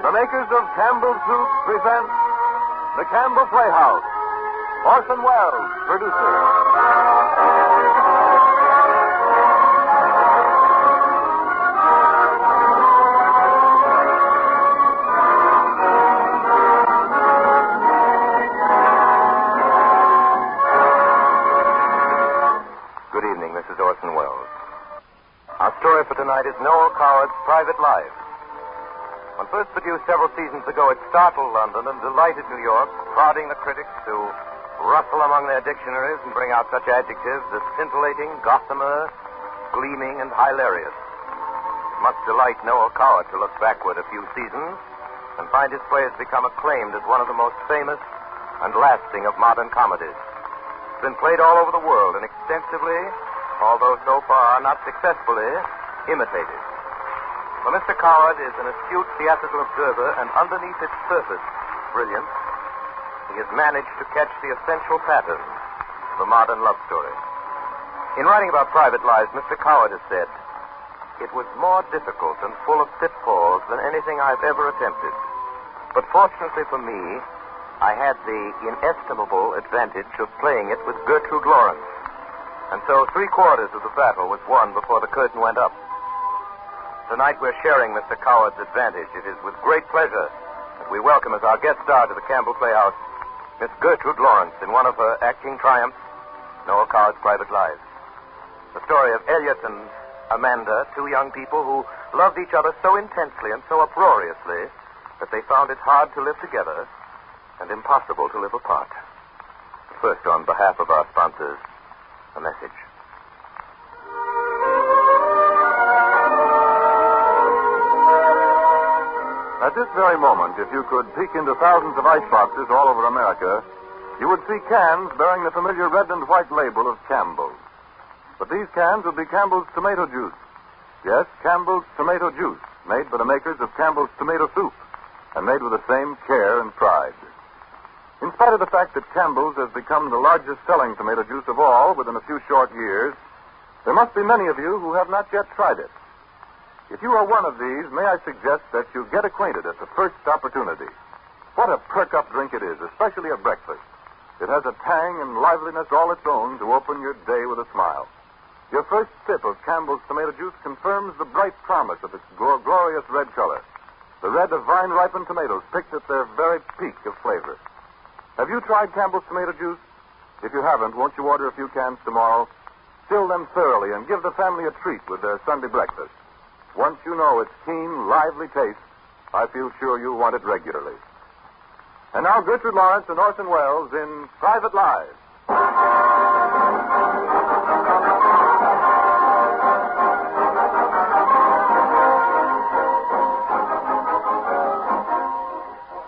The makers of Campbell Soup present the Campbell Playhouse. Orson Welles, producer. Good evening, this is Orson Welles. Our story for tonight is Noel Coward's Private Life. When first produced several seasons ago, it startled London and delighted New York, prodding the critics to rustle among their dictionaries and bring out such adjectives as scintillating, gossamer, gleaming, and hilarious. It must delight Noel Coward to look backward a few seasons and find his play has become acclaimed as one of the most famous and lasting of modern comedies. It's been played all over the world and extensively, although so far not successfully, imitated. For Mr. Coward is an astute theatrical observer, and underneath its surface brilliance, he has managed to catch the essential pattern of the modern love story. In writing about Private Lives, Mr. Coward has said, "It was more difficult and full of pitfalls than anything I've ever attempted. But fortunately for me, I had the inestimable advantage of playing it with Gertrude Lawrence. And so 3/4 of the battle was won before the curtain went up. Tonight we're sharing Mr. Coward's advantage. It is with great pleasure that we welcome as our guest star to the Campbell Playhouse, Miss Gertrude Lawrence, in one of her acting triumphs, Noel Coward's Private Life. The story of Elliot and Amanda, two young people who loved each other so intensely and so uproariously that they found it hard to live together and impossible to live apart. First, on behalf of our sponsors, a message. At this very moment, if you could peek into thousands of ice boxes all over America, you would see cans bearing the familiar red and white label of Campbell's. But these cans would be Campbell's tomato juice. Yes, Campbell's tomato juice, made by the makers of Campbell's tomato soup, and made with the same care and pride. In spite of the fact that Campbell's has become the largest selling tomato juice of all within a few short years, there must be many of you who have not yet tried it. If you are one of these, may I suggest that you get acquainted at the first opportunity. What a perk-up drink it is, especially at breakfast. It has a tang and liveliness all its own to open your day with a smile. Your first sip of Campbell's tomato juice confirms the bright promise of its glorious red color. The red of vine-ripened tomatoes picked at their very peak of flavor. Have you tried Campbell's tomato juice? If you haven't, won't you order a few cans tomorrow? Still them thoroughly and give the family a treat with their Sunday breakfast. Once you know its keen, lively taste, I feel sure you'll want it regularly. And now Gertrude Lawrence and Orson Welles in Private Lives.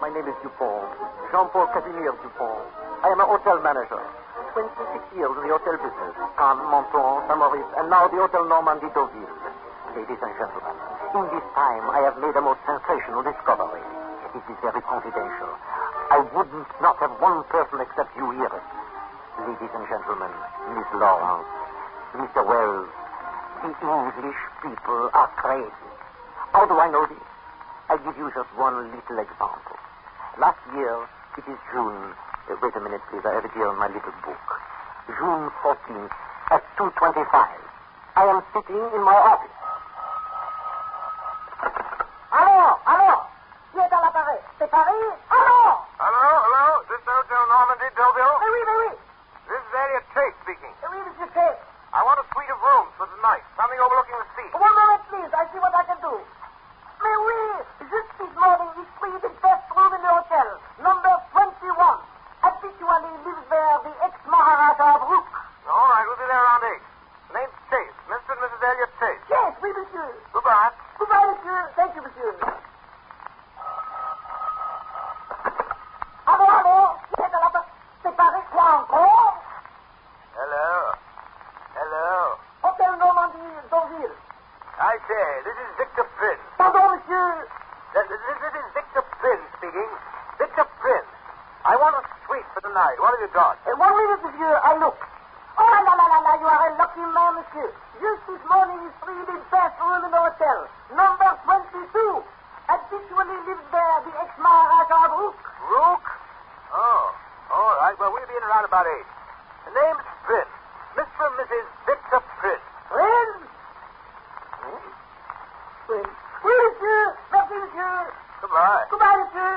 My name is Dupont, Jean-Paul Casimir Dupont. I am a hotel manager. 26 years in the hotel business. Cannes, Menton, Saint-Maurice, and now the Hotel Normandie Deauville. Ladies and gentlemen, in this time I have made a most sensational discovery. It is very confidential. I wouldn't not have one person except you hear it. Ladies and gentlemen, Miss Lawrence, Mr. Wells, the English people are crazy. How do I know this? I'll give you just one little example. Last year, it is June. Wait a minute, please. I have it here in my little book. June 14th at 2:25. I am sitting in my office. Allô? Qui est à l'appareil? C'est Paris? Allô? Hello? Is this the Hotel Normandie Deauville? Oui. This is Elliot Chase speaking. Oui, Monsieur Chase. I want a suite of rooms for tonight, something overlooking the sea. One moment, please. I see what I can do. Mais oui, just this morning we freed the best room in the hotel, number 21. Habitually lives there the ex-Maharaja of Rook. All right, we'll be there around 8. Name's Chase, Mr. and Mrs. Elliot Chase. Yes, oui, monsieur. Goodbye. Goodbye, monsieur. Thank you, monsieur. Allô? Qui est à l'appareil? C'est Paris, quoi encore? Hello. Hotel Normandie Deauville. I say, this is Victor Prince. Pardon, monsieur. This is Victor Prince speaking. Victor Prince. I want a suite for tonight. What have you got? 1 minute, monsieur. I look. Oh, la, you are a lucky man, monsieur. Just this morning is free the best room in the hotel. Number 22. At actually lived there, the ex-Maharaja Rook. Rook? Oh, all right. Well, we'll be in around about 8. The name's Prince. Mr. and Mrs. Victor Prince. Prince? Prince. Oui, monsieur. Merci, monsieur. Goodbye. Goodbye, monsieur.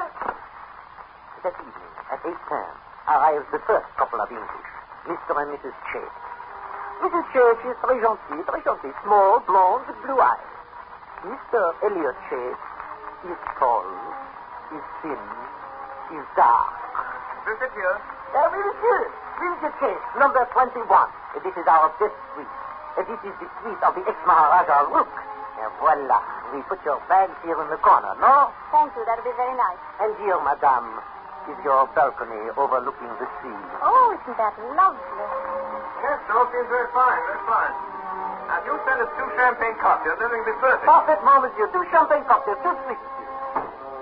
That evening, at 8:10, arrives the first couple of English, Mr. and Mrs. Chase. Mrs. Chase is très gentille, small, blonde, with blue eyes. Mr. Elliot Chase is tall, is thin, is dark. Is it here? Oui, monsieur. Oui, Mr. Chase, number 21. This is our best suite. This is the suite of the ex-Maharaja Rook. Voila. We put your bags here in the corner, no? Thank you. That'll be very nice. And here, madame, is your balcony overlooking the sea. Oh, isn't that lovely? Yes, it all seems very fine, very fine. Now, if you send us 2 champagne cocktails, everything will be perfect. Parfaitement, monsieur. 2 champagne cocktails, tout de suite,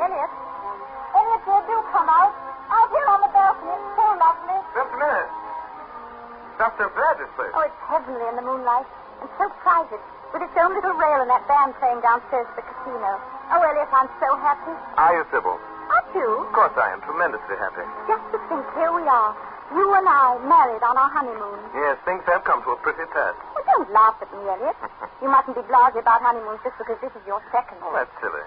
monsieur. Elliot, dear, do come out. Out here on the balcony. It's so lovely. Just a minute. Not so bad, this place. Oh, it's heavenly in the moonlight. And so private. With its own little rail and that band playing downstairs at the casino. Oh, Elliot, I'm so happy. Are you, Sybil? Aren't you? Of course I am. Tremendously happy. Just to think, here we are. You and I married on our honeymoon. Yes, things have come to a pretty pass. Well, don't laugh at me, Elliot. You mustn't be blasé about honeymoons just because this is your second. Oh, that's silly.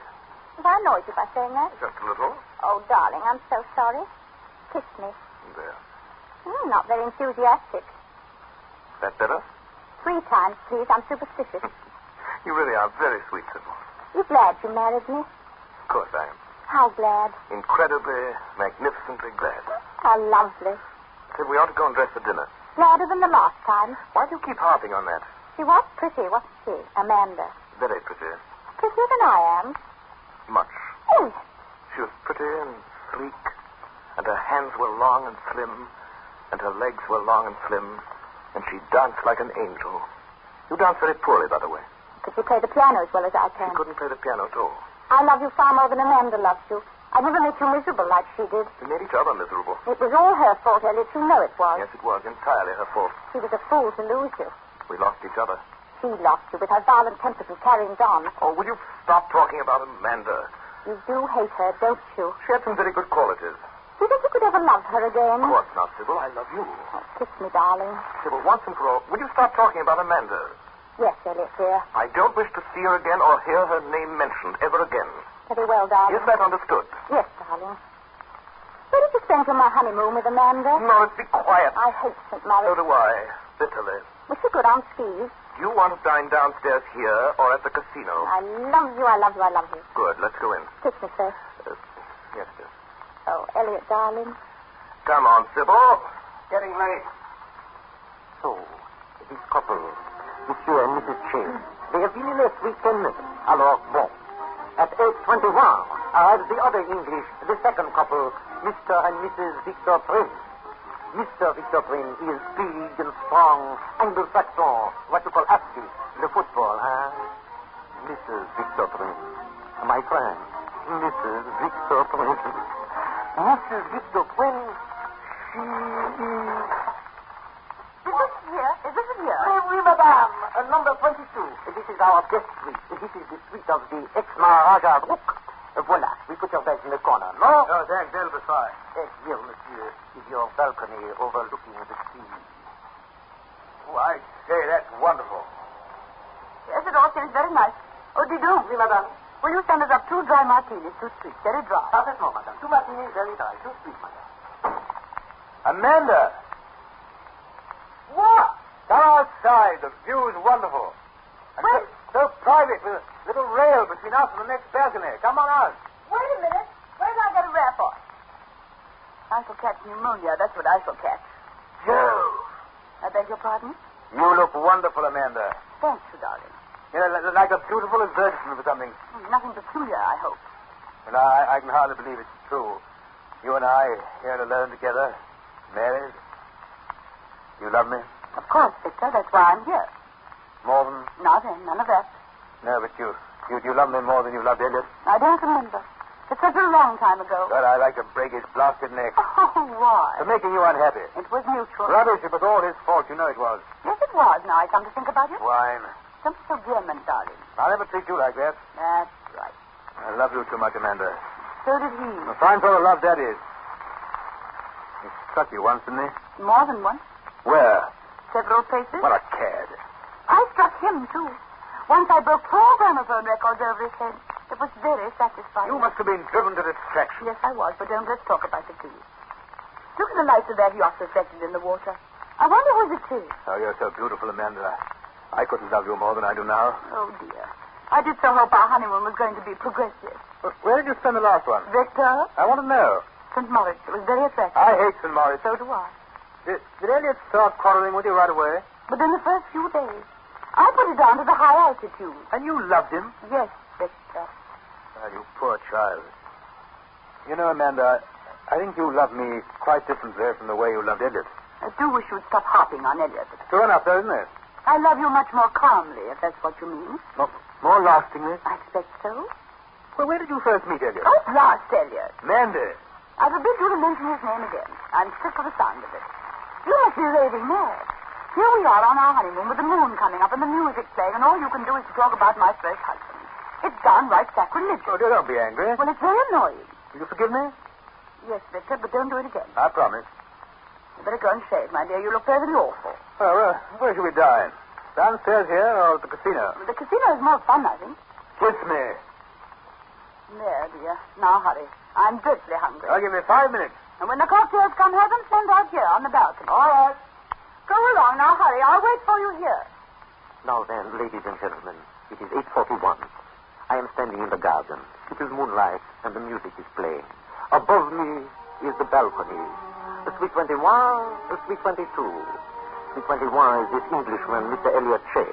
Have I annoyed you by saying that? Just a little. Oh, darling, I'm so sorry. Kiss me. There. Not very enthusiastic. That better? 3 times, please. I'm superstitious. You really are very sweet, Sybil. You glad you married me? Of course I am. How glad? Incredibly, magnificently glad. How lovely. Sybil, we ought to go and dress for dinner. Gladder than the last time. Why do you keep harping on that? She was pretty, wasn't she? Amanda. Very pretty. Prettier than I am. Much. Yes. She was pretty and sleek, and her hands were long and slim, and her legs were long and slim, and she danced like an angel. You dance very poorly, by the way. Could she play the piano as well as I can? She couldn't play the piano at all. I love you far more than Amanda loves you. I never made you miserable like she did. We made each other miserable. It was all her fault, Elliot. You know it was. Yes, it was entirely her fault. She was a fool to lose you. We lost each other. She lost you with her violent tempers and carrying on. Oh, will you stop talking about Amanda? You do hate her, don't you? She had some very good qualities. Do you think you could ever love her again? Of course not, Sybil. I love you. Oh, kiss me, darling. Sybil, once and for all, will you stop talking about Amanda? Yes, Elliot, dear. I don't wish to see her again or hear her name mentioned ever again. Very well, darling. Is that understood? Yes, darling. Where did you spend your honeymoon with Amanda? Morris, be quiet. I hate St. So Moritz. do I. Bitterly. Was she good on skis? Do you want to dine downstairs here or at the casino? I love you, I love you, I love you. Good. Let's go in. Kiss me, sir. Yes, sir. Oh, Elliot, darling. Come on, Sybil. Getting late. So, this couple, Monsieur and Mrs. Chase, they have been in their suite 10 minutes. Alors, bon. At 8:21 arrives the other English, the second couple, Mr. and Mrs. Victor Prince. Mr. Victor Prince is big and strong, Anglo-Saxon, what you call active, the football, huh? Mrs. Victor Prince, my friend, Mrs. Victor Prince. Mrs. Victor Prince, she is... Is this here? Oui, madame. Number 22. This is our guest suite. This is the suite of the ex-Maharaja Rook. Voila. We put your bags in the corner, no? No, thanks. That'll be fine. Here, monsieur, is your balcony overlooking the sea. Oh, I say, that's wonderful. Yes, it all seems very nice. Oh, do you do? Oui, madame. Will you send us up 2 dry martinis, 2 sweet, very dry? Parfaitement, madame. 2 martinis, very dry. 2 sweet, madame. Amanda! What? Come outside. The view's wonderful. And so private with a little rail between us and the next balcony. Come on out. Wait a minute. Where did I get a wrap on? I shall catch pneumonia. That's what I shall catch. Joe. I beg your pardon? You look wonderful, Amanda. Thank you, darling. You know, like a beautiful advertisement for something. Nothing peculiar, I hope. Well, I can hardly believe it's true. You and I here alone together, married. You love me? Of course, Victor. That's why I'm here. More than... Nothing. None of that. No, but you love me more than you loved Elliot. I don't remember. It's such a long time ago. But I like to break his blasted neck. Oh, why? For making you unhappy. It was mutual. Rubbish, it was all his fault. You know it was. Yes, it was. Now I come to think about it. Wine. Don't be so vehement, darling. I'll never treat you like that. That's right. love you too much, Amanda. So did he. A fine sort of love that is. He struck you once, didn't he? More than once. Where? Several places. What a cad. I struck him, too. Once I broke 4 gramophone records over his head. It was very satisfying. You must have been driven to distraction. Yes, I was, but let's talk about it, please. Look at the lights of that yacht reflected in the water. I wonder who it is. Oh, you're so beautiful, Amanda. I couldn't love you more than I do now. Oh, dear. I did so hope our honeymoon was going to be progressive. Where did you spend the last one? Victor? I want to know. St. Moritz. It was very attractive. I hate St. Moritz. So do I. Did Elliot start quarreling with you right away? But in the first few days, I put it down to the high altitude. And you loved him? Yes, Victor. Oh, you poor child. You know, Amanda, I think you love me quite differently from the way you loved Elliot. I do wish you'd stop harping on Elliot. True enough, though, isn't it? I love you much more calmly, if that's what you mean. More lastingly? I expect so. Well, where did you first meet Elliot? Oh, blast Elliot. Mandy. I forbid you to mention his name again. I'm sick of the sound of it. You must be raving mad. Here we are on our honeymoon with the moon coming up and the music playing, and all you can do is to talk about my first husband. It's downright sacrilegious. Oh, don't be angry. Well, it's very annoying. Will you forgive me? Yes, Victor, but don't do it again. I promise. You better go and shave, my dear. You look perfectly awful. Well, where should we dine? Downstairs here or at the casino? The casino is more fun, I think. Kiss me. There, dear. Now hurry. I'm dreadfully hungry. I'll give me 5 minutes. And when the cocktails come, have them sent out here on the balcony. All right. Go along. Now hurry. I'll wait for you here. Now then, ladies and gentlemen, it is 8:41. I am standing in the garden. It is moonlight, and the music is playing. Above me is the balcony. The Suite 21, the Suite 22. Suite 21 is this Englishman, Mr. Elliot Shea.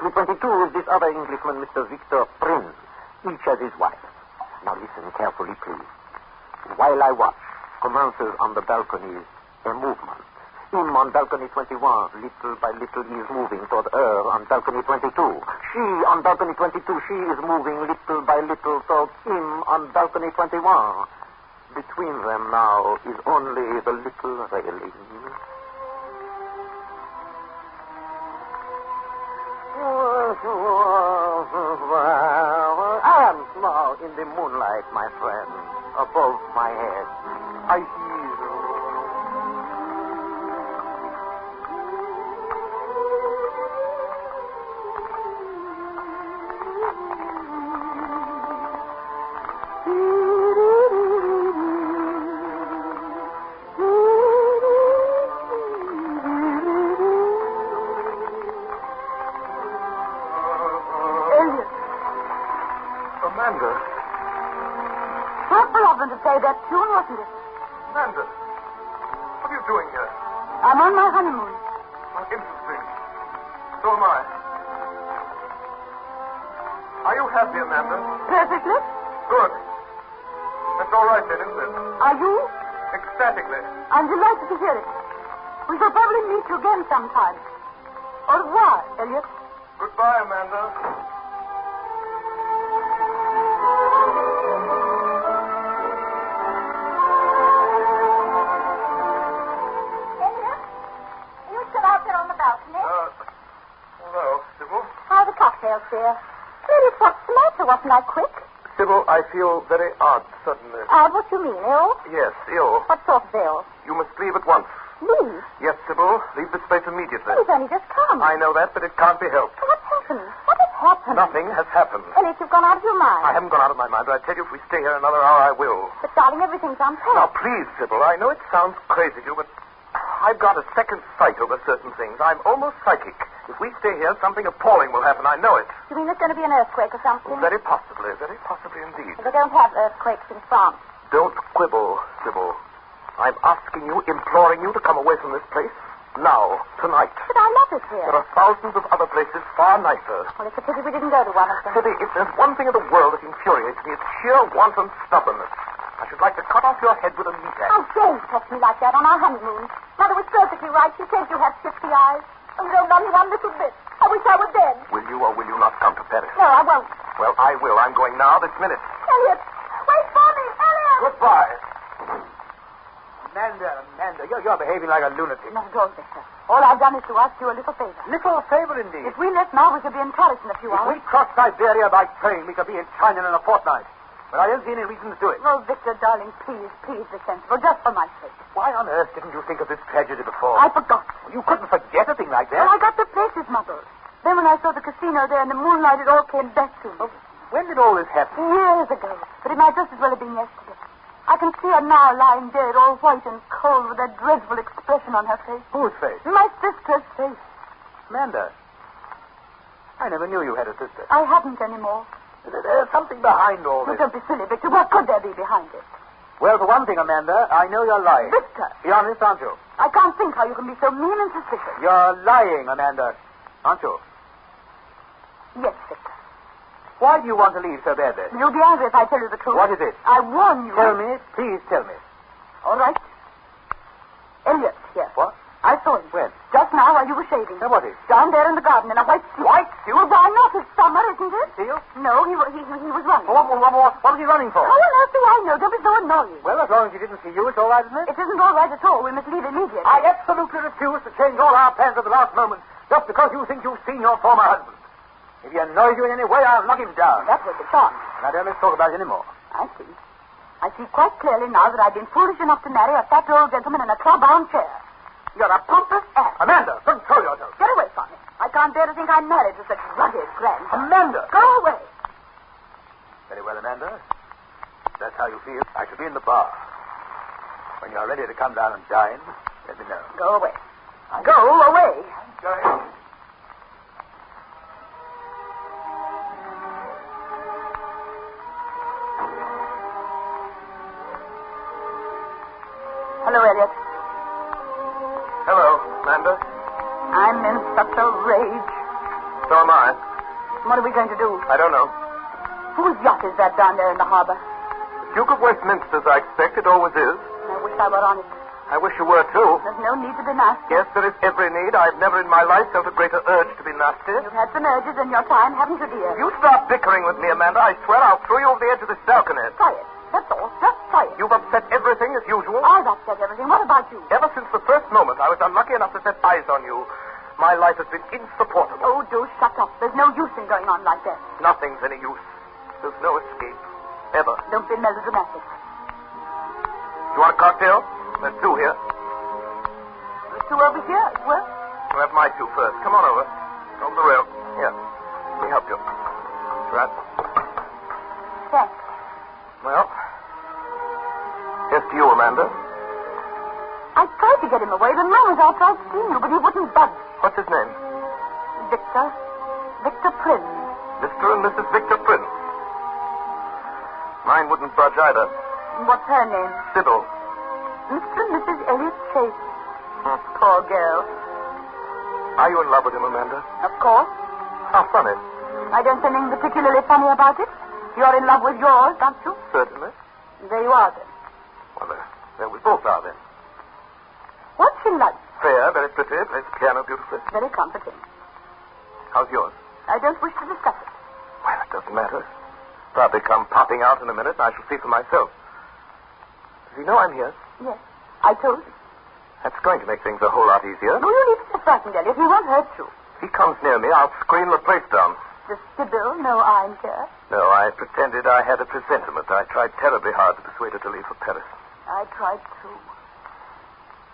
Suite 22 is this other Englishman, Mr. Victor Prince. Each has his wife. Now listen carefully, please. While I watch, commences on the balconies a movement. Him on balcony 21, little by little, he is moving toward her on balcony 22. She on balcony 22, she is moving little by little toward him on balcony 21. Between them now is only the little railing. I am now in the moonlight, my friend. Above my head, I hear Amanda. Thoughtful of them to play that tune, wasn't it? Amanda. What are you doing here? I'm on my honeymoon. Interesting. So am I. Are you happy, Amanda? Perfectly. Good. That's all right then, isn't it? Are you? Ecstatically. I'm delighted to hear it. We shall probably meet again sometime. Au revoir, Elliot. Goodbye, Amanda. Elliot? Are you still out there on the balcony? Hello, Sybil. How are the cocktails, dear? Elliot, what's the matter? Wasn't I quick? Sybil, I feel very odd suddenly. Odd, what you mean, ill? Yes, ill. What sort of ill? You must leave at once. Leave? Yes, Sybil. Leave this place immediately. He's only just come. I know that, but it can't be helped. What's happened? What has happened? Nothing has happened. Elliot, you've gone out of your mind. I haven't gone out of my mind, but I tell you, if we stay here another hour, I will. But, darling, everything's Now, unpacked. please, Sybil, I know it sounds crazy to you, but I've got a second sight over certain things. I'm almost psychic. If we stay here, something appalling will happen. I know it. You mean there's going to be an earthquake or something? Very possibly indeed. They don't have earthquakes in France. Don't quibble, Sybil. I'm asking you, imploring you to come away from this place now, tonight. But I love it here. There are thousands of other places far nicer. Well, it's a pity we didn't go to one of them. Sybil, if there's one thing in the world that infuriates me, it's sheer wanton stubbornness. I should like to cut off your head with a meat axe. How dare you talk to me like that on our honeymoon? Mother was perfectly right. She said you had shifty eyes. Oh, no, not one little bit. I wish I were dead. Will you or will you not come to Paris? No, I won't. Well, I will. I'm going now, this minute. Elliot, wait for me. Elliot! Goodbye. Amanda, you're behaving like a lunatic. Not at all, Victor. All I've done is to ask you a little favor. Little favor indeed. If we left now, we could be in Paris in a few If hours. we cross Siberia by train, we could be in China in a fortnight. but I don't see any reason to do it. Oh, Victor, darling, please be sensible, just for my sake. Why on earth didn't you think of this tragedy before? I forgot. You couldn't forget a thing like that. Well, I got the places muddled. Then when I saw the casino there in the moonlight, it all came back to me. Oh, when did all this happen? Years ago. But it might just as well have been yesterday. I can see her now lying dead, all white and cold, with that dreadful expression on her face. Whose face? My sister's face. Amanda. I never knew you had a sister. I haven't anymore. There's something behind all Oh, this. don't be silly, Victor. What could there be behind it? Well, for one thing, Amanda, I know you're lying. Victor! Be honest, aren't you? I can't think how you can be so mean and suspicious. You're lying, Amanda, aren't you? Yes, Victor. Why do you want to leave so badly? You'll be angry if I tell you the truth. What is it? I warn you. Tell me. Please tell me. All right. Elliot's here. What? I saw him. When? Just now while you were shaving. Now, what is? Down there in the garden in a white suit. White suit? Well, why not? It's summer, isn't it? Seal? No, he was running. What was he running for? How on earth do I know? Don't be so annoying. Well, as long as he didn't see you, it's all right, isn't it? It isn't all right at all. We must leave immediately. I absolutely refuse to change all our plans at the last moment just because you think you've seen your former husband. If he annoys you in any way, I'll knock him down. That was the chance. Now, don't let's talk about it anymore. I see. I see quite clearly now that I've been foolish enough to marry a fat old gentleman in a club-bound chair. You're a pompous ass. Amanda, control yourself. Get away from me. I can't bear to think I'm married to such rugged grandson. Amanda! Go away. Very well, Amanda. If that's how you feel, I shall be in the bar. When you're ready to come down and dine, let me know. Go away. Go away. Go ahead. Hello, Elliot. Hello, Amanda. I'm in such a rage. So am I. What are we going to do? I don't know. Whose yacht is that down there in the harbor? The Duke of Westminster's, I expect. It always is. I wish I were on it. I wish you were, too. There's no need to be nasty. Yes, there is every need. I've never in my life felt a greater urge to be nasty. You've had some urges in your time, haven't you, dear? You stop bickering with me, Amanda. I swear I'll throw you over the edge of this balcony. Try it. That's all. Just try it. You've upset everything as usual. I've upset everything. What about you? Ever since the first moment I was unlucky enough to set eyes on you, my life has been insupportable. Oh, do shut up. There's no use in going on like that. Nothing's any use. There's no escape. Ever. Don't be melodramatic. You want a cocktail? There's two here. There's two over here as well. We'll have my two first. Come on over. Over the rail. Here. Let me help you. Right. Thanks. Well, here's to you, Amanda. I tried to get him away the moment I tried seeing you, but he wouldn't budge. What's his name? Victor. Victor Prince. Mr. and Mrs. Victor Prince. Mine wouldn't budge either. What's her name? Sybil. Mr. and Mrs. Elliot Chase. Poor girl. Are you in love with him, Amanda? Of course. How funny. I don't see anything particularly funny about it. You're in love with yours, aren't you? Certainly. There you are, then. Well, there we both are, then. What's she like? Fair, very pretty, plays the piano beautifully. Very comforting. How's yours? I don't wish to discuss it. Well, it doesn't matter. Probably come popping out in a minute, and I shall see for myself. Does he know I'm here? Yes, I told you. That's going to make things a whole lot easier. No, you needn't be frightened, Elliot. He won't hurt you. If he comes near me, I'll scream the place down. Does Sybil know I'm here? No, I pretended I had a presentiment. I tried terribly hard to persuade her to leave for Paris. I tried too.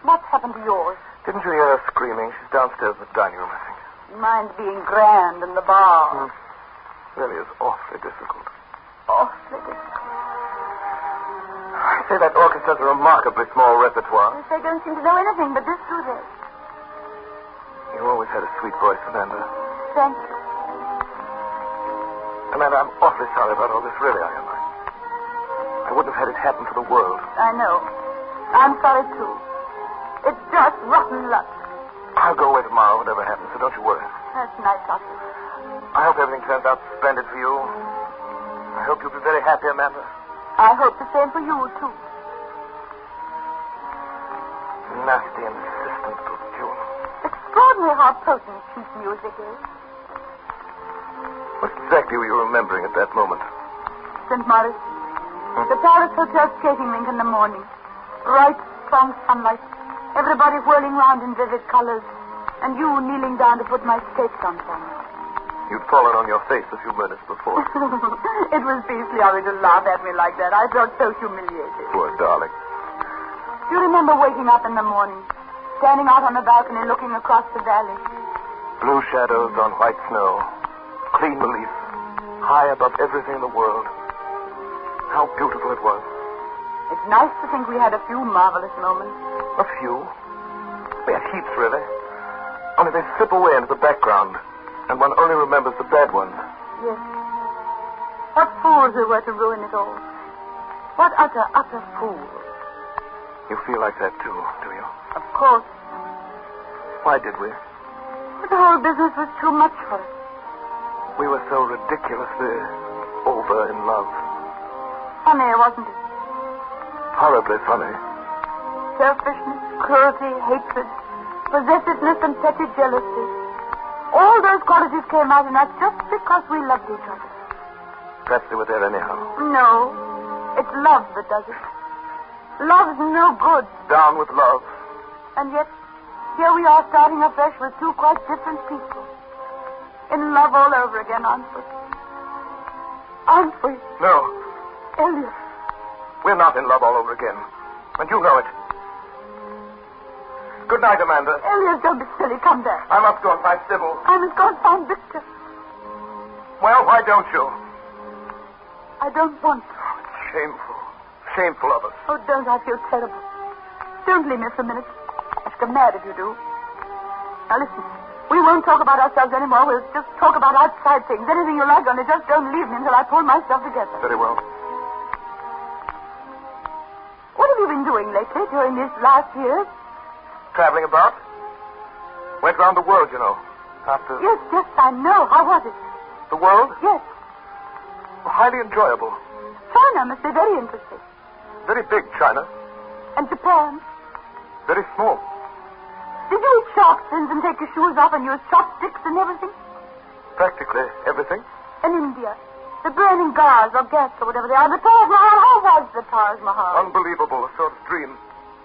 What happened to yours? Didn't you hear her screaming? She's downstairs in the dining room, I think. Mine's being grand in the bar. Really is awfully difficult. Awfully difficult. I say that orchestra's a remarkably small repertoire. They don't seem to know anything but this, do they? You always had a sweet voice, Amanda. Thank you. Amanda, I'm awfully sorry about all this, really I am. I wouldn't have had it happen for the world. I know. I'm sorry, too. It's just rotten luck. I'll go away tomorrow, whatever happens, so don't you worry. That's nice of you. I hope everything turns out splendid for you. I hope you'll be very happy, Amanda. I hope the same for you, too. Nasty, insistent little tune. Extraordinary how potent cheap music is. What exactly were you remembering at that moment? St. Maurice. The Paris Hotel skating rink in the morning. Bright, strong sunlight. Everybody whirling round in vivid colors. And you kneeling down to put my skates on for me. You'd fallen on your face a few minutes before. It was beastly of you to laugh at me like that. I felt so humiliated. Poor darling. Do you remember waking up in the morning, standing out on the balcony looking across the valley? Blue shadows on white snow. Clean relief. High above everything in the world. How beautiful it was. It's nice to think we had a few marvelous moments. A few. We had heaps, really. Only they slip away into the background, and one only remembers the bad ones. Yes. What fools we were to ruin it all. What utter fools. You feel like that, too, do you? Of course. Why did we? The whole business was too much for us. We were so ridiculously over in love. Funny, wasn't it? Horribly funny. Selfishness, cruelty, hatred, possessiveness, and petty jealousy. All those qualities came out in us just because we loved each other. Perhaps they were there anyhow. No. It's love that does it. Love's no good. Down with love. And yet, here we are starting afresh with two quite different people. In love all over again, aren't we? Aren't we? No. Elliot. We're not in love all over again. And you know it. Good night, Amanda. Elliot, don't be silly. Come back. I must go and find Sybil. I must go and find Victor. Well, why don't you? I don't want to. Shameful. Shameful of us. Oh, don't. I feel terrible. Don't leave me for a minute. I shall get mad if you do. Now, listen. We won't talk about ourselves anymore. We'll just talk about outside things. Anything you like, only just don't leave me until I pull myself together. Very well. What have you been doing lately during these last years? Traveling about. Went round the world, you know. After... Yes, I know. How was it? The world? Yes. Highly enjoyable. China must be very interesting. Very big, China. And Japan? Very small. Did you eat shark fins and take your shoes off and use chopsticks and everything? Practically everything. In India, the burning gars or gas or whatever they are, the Taj Mahal. How was the Taj Mahal? Unbelievable, a sort of dream.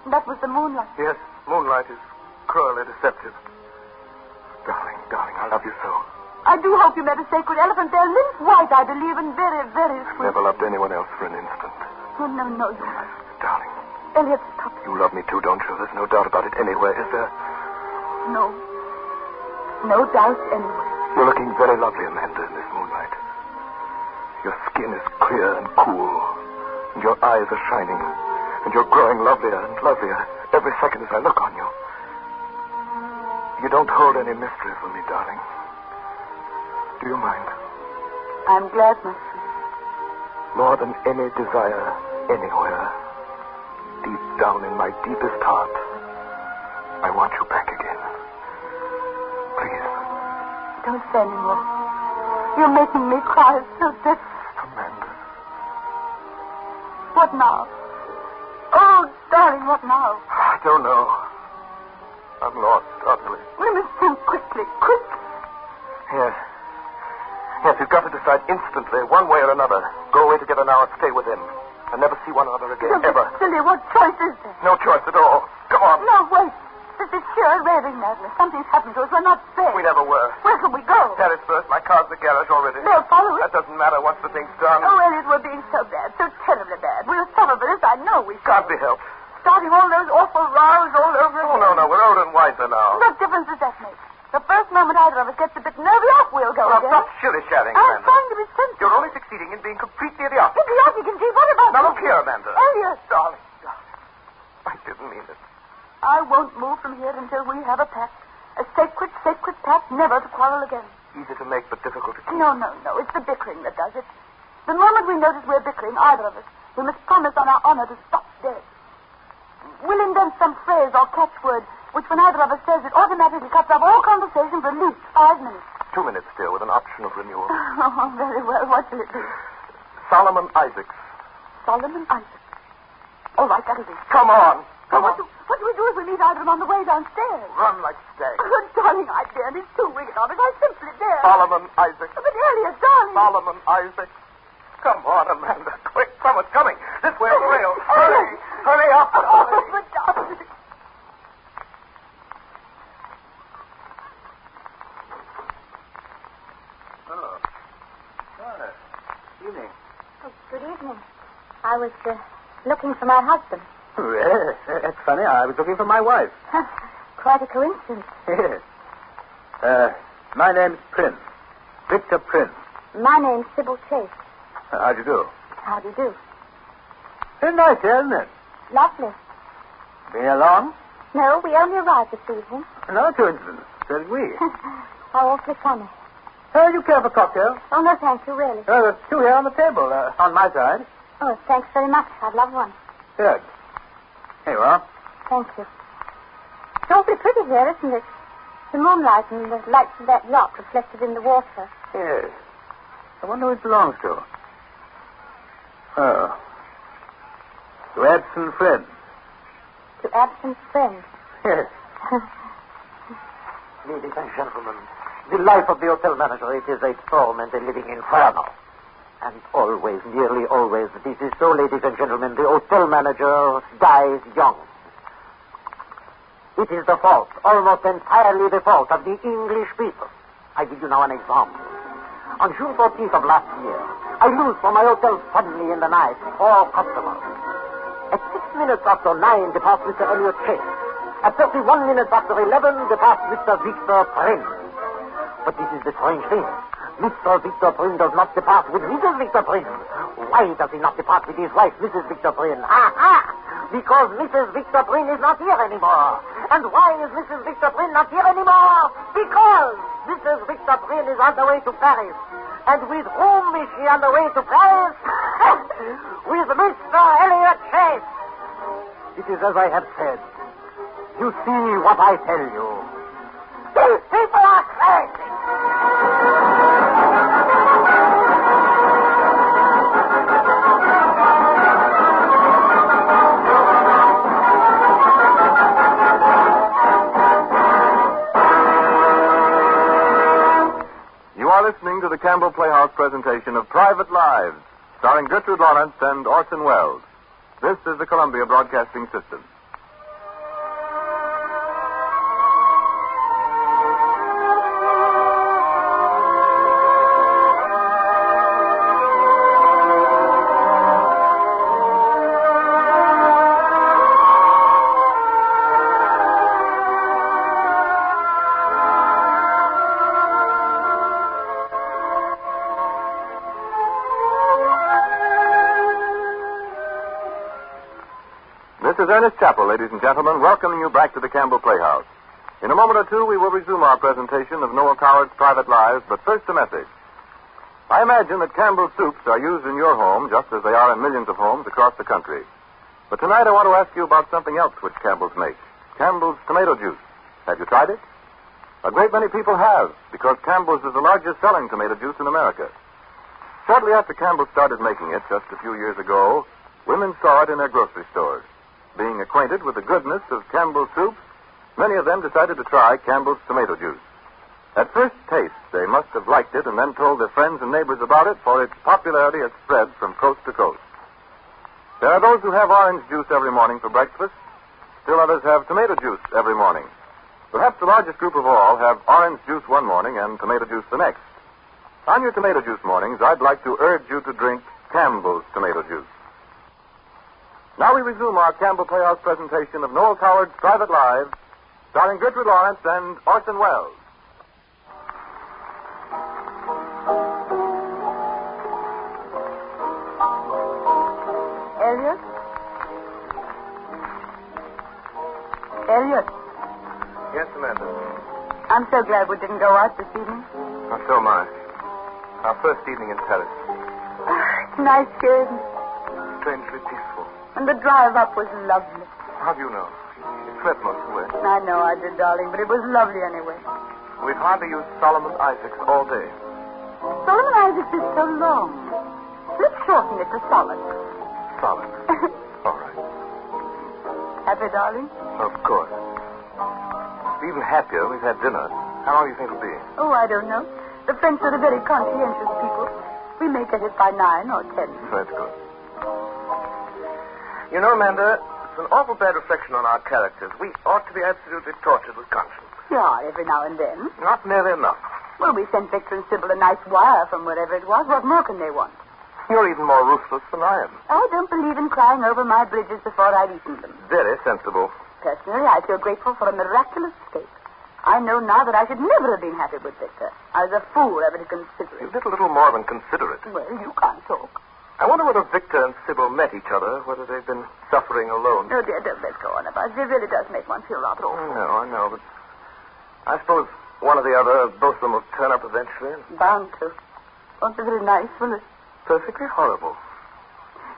That was the moonlight. Yes, moonlight is cruelly deceptive. Darling, I love you so. I do hope you met a sacred elephant there, lymph white, I believe, and very, very sweet. I've never loved anyone else for an instant. Oh, no, you must. Darling. Elliot, stop. You love me too, don't you? There's no doubt about it anywhere, is there? No. No doubt anywhere. You're looking very lovely, Amanda, in this moonlight. Your skin is clear and cool, and your eyes are shining, and you're growing lovelier and lovelier every second as I look on you. You don't hold any mystery for me, darling. Do you mind? I'm glad, my sweet. More than any desire anywhere, deep down in my deepest heart, I want you back again. Please. Don't say any more. You're making me cry so dreadfully. Amanda. What now? Oh, darling, what now? I don't know. I'm lost, utterly. We must think quickly, quick. Yes, you've got to decide instantly, one way or another. Go away together now and stay with him. And never see one another again, Don't ever. be silly. What choice is there? No choice at all. Come on. No, wait. This is sheer raving madness. Something's happened to us. We're not safe. We never were. Where can we go? Paris first. My car's in the garage already. They'll follow us. That doesn't matter once the thing's done. Oh, Elliot, we're being so bad, so terribly bad. We'll suffer for this. I know we Can't be helped. Starting all those awful rows all over again. Oh, no. We're older and wiser now. What difference does that make? The first moment either of us gets a bit nervy, off we'll go Well, again. stop shilly-shallying, I'm Amanda. trying to be sensible. You're only succeeding in being completely idiotic. Idiotic indeed. What about Now, me? look here, Amanda. Elliot. Darling. I didn't mean it. I won't move from here until we have a pact. A sacred pact never to quarrel again. Easy to make, but difficult to keep. No. It's the bickering that does it. The moment we notice we're bickering, either of us, we must promise on our honor to stop dead. We'll invent some phrase or catchword which, when either of us says it, automatically cuts off all conversation for at least 5 minutes. 2 minutes still, with an option of renewal. Oh, very well. What will it be? Solomon Isaacs. Solomon Isaacs. All right, that'll do. Come on. What do we do if we meet either of them on the way downstairs? Run like stags. Oh, darling, I daren't. It's too wicked of us. I simply dare. Solomon Isaacs. But Elliot, darling. Solomon Isaacs. Come on, Amanda. Quick, someone's coming. This way on the rail. Hurry. Hurry up. Oh, but darling. I was looking for my husband. Yes, that's funny. I was looking for my wife. Quite a coincidence. Yes. My name's Prince. Victor Prince. My name's Sybil Chase. How do you do? How do you do? Very nice here, isn't it? Lovely. Been here long? No, we only arrived this evening. Another coincidence. So did we. How awfully funny. You care for cocktail? Oh, no, thank you, really. There's two here on the table, on my side. Oh, thanks very much. I'd love one. Good. Here you are. Thank you. It's awfully pretty here, isn't it? The moonlight and the lights of that yacht reflected in the water. Yes. I wonder who it belongs to. Oh. To absent friends. To absent friends. Yes. Ladies and gentlemen, the life of the hotel manager, it is a torment, a living inferno. And always, nearly always, this is so, ladies and gentlemen, the hotel manager dies young. It is the fault, almost entirely the fault of the English people. I give you now an example. On June 14th of last year, I lose for my hotel suddenly in the night 4 customers. At 6 minutes after 9 departs Mr. Elliot Chase. At 31 minutes after 11 departs Mr. Victor Prince. But this is the strange thing. Mr. Victor Prince does not depart with Mrs. Victor Prince. Why does he not depart with his wife, Mrs. Victor Prince? Because Mrs. Victor Prince is not here anymore. And why is Mrs. Victor Prince not here anymore? Because Mrs. Victor Prince is on the way to Paris. And with whom is she on the way to Paris? With Mr. Elliot Chase. It is as I have said. You see what I tell you. These people are crazy. You are listening to the Campbell Playhouse presentation of Private Lives, starring Gertrude Lawrence and Orson Welles. This is the Columbia Broadcasting System. This is Ernest Chappell, ladies and gentlemen, welcoming you back to the Campbell Playhouse. In a moment or two, we will resume our presentation of Noel Coward's Private Lives, but first a message. I imagine that Campbell's soups are used in your home just as they are in millions of homes across the country. But tonight I want to ask you about something else which Campbell's makes, Campbell's tomato juice. Have you tried it? A great many people have, because Campbell's is the largest selling tomato juice in America. Shortly after Campbell started making it, just a few years ago, women saw it in their grocery stores. Being acquainted with the goodness of Campbell's soups, many of them decided to try Campbell's tomato juice. At first taste, they must have liked it and then told their friends and neighbors about it, for its popularity has spread from coast to coast. There are those who have orange juice every morning for breakfast. Still others have tomato juice every morning. Perhaps the largest group of all have orange juice one morning and tomato juice the next. On your tomato juice mornings, I'd like to urge you to drink Campbell's tomato juice. Now we resume our Campbell Playhouse presentation of Noel Coward's Private Lives, starring Gertrude Lawrence and Orson Welles. Elliot? Elliot? Yes, Amanda. I'm so glad we didn't go out this evening. Oh, so am I. Our first evening in Paris. It's nice here, isn't it? Strangely peaceful. And the drive up was lovely. How do you know? You slept most of the way. I know I did, darling, but it was lovely anyway. We've hardly used Solomon Isaacs all day. Solomon Isaacs is so long. Let's shorten it to Solid. Solid. All right. Happy, darling? Of course. Even happier, we've had dinner. How long do you think it'll be? Oh, I don't know. The French are very conscientious people. We may get it by 9 or 10. That's good. You know, Amanda, it's an awful bad reflection on our characters. We ought to be absolutely tortured with conscience. Yeah, every now and then. Not nearly enough. Well, we sent Victor and Sybil a nice wire from wherever it was. What more can they want? You're even more ruthless than I am. I don't believe in crying over my bridges before I've eaten them. Very sensible. Personally, I feel grateful for a miraculous escape. I know now that I should never have been happy with Victor. I was a fool ever to consider it. You did a little more than considerate. Well, you can't talk. I wonder whether Victor and Sybil met each other, whether they've been suffering alone. Oh, dear, don't let's go on about it. It really does make one feel rather awful. I know, but I suppose one or the other, both of them will turn up eventually. Bound to. Won't be very nice, will it? Perfectly horrible.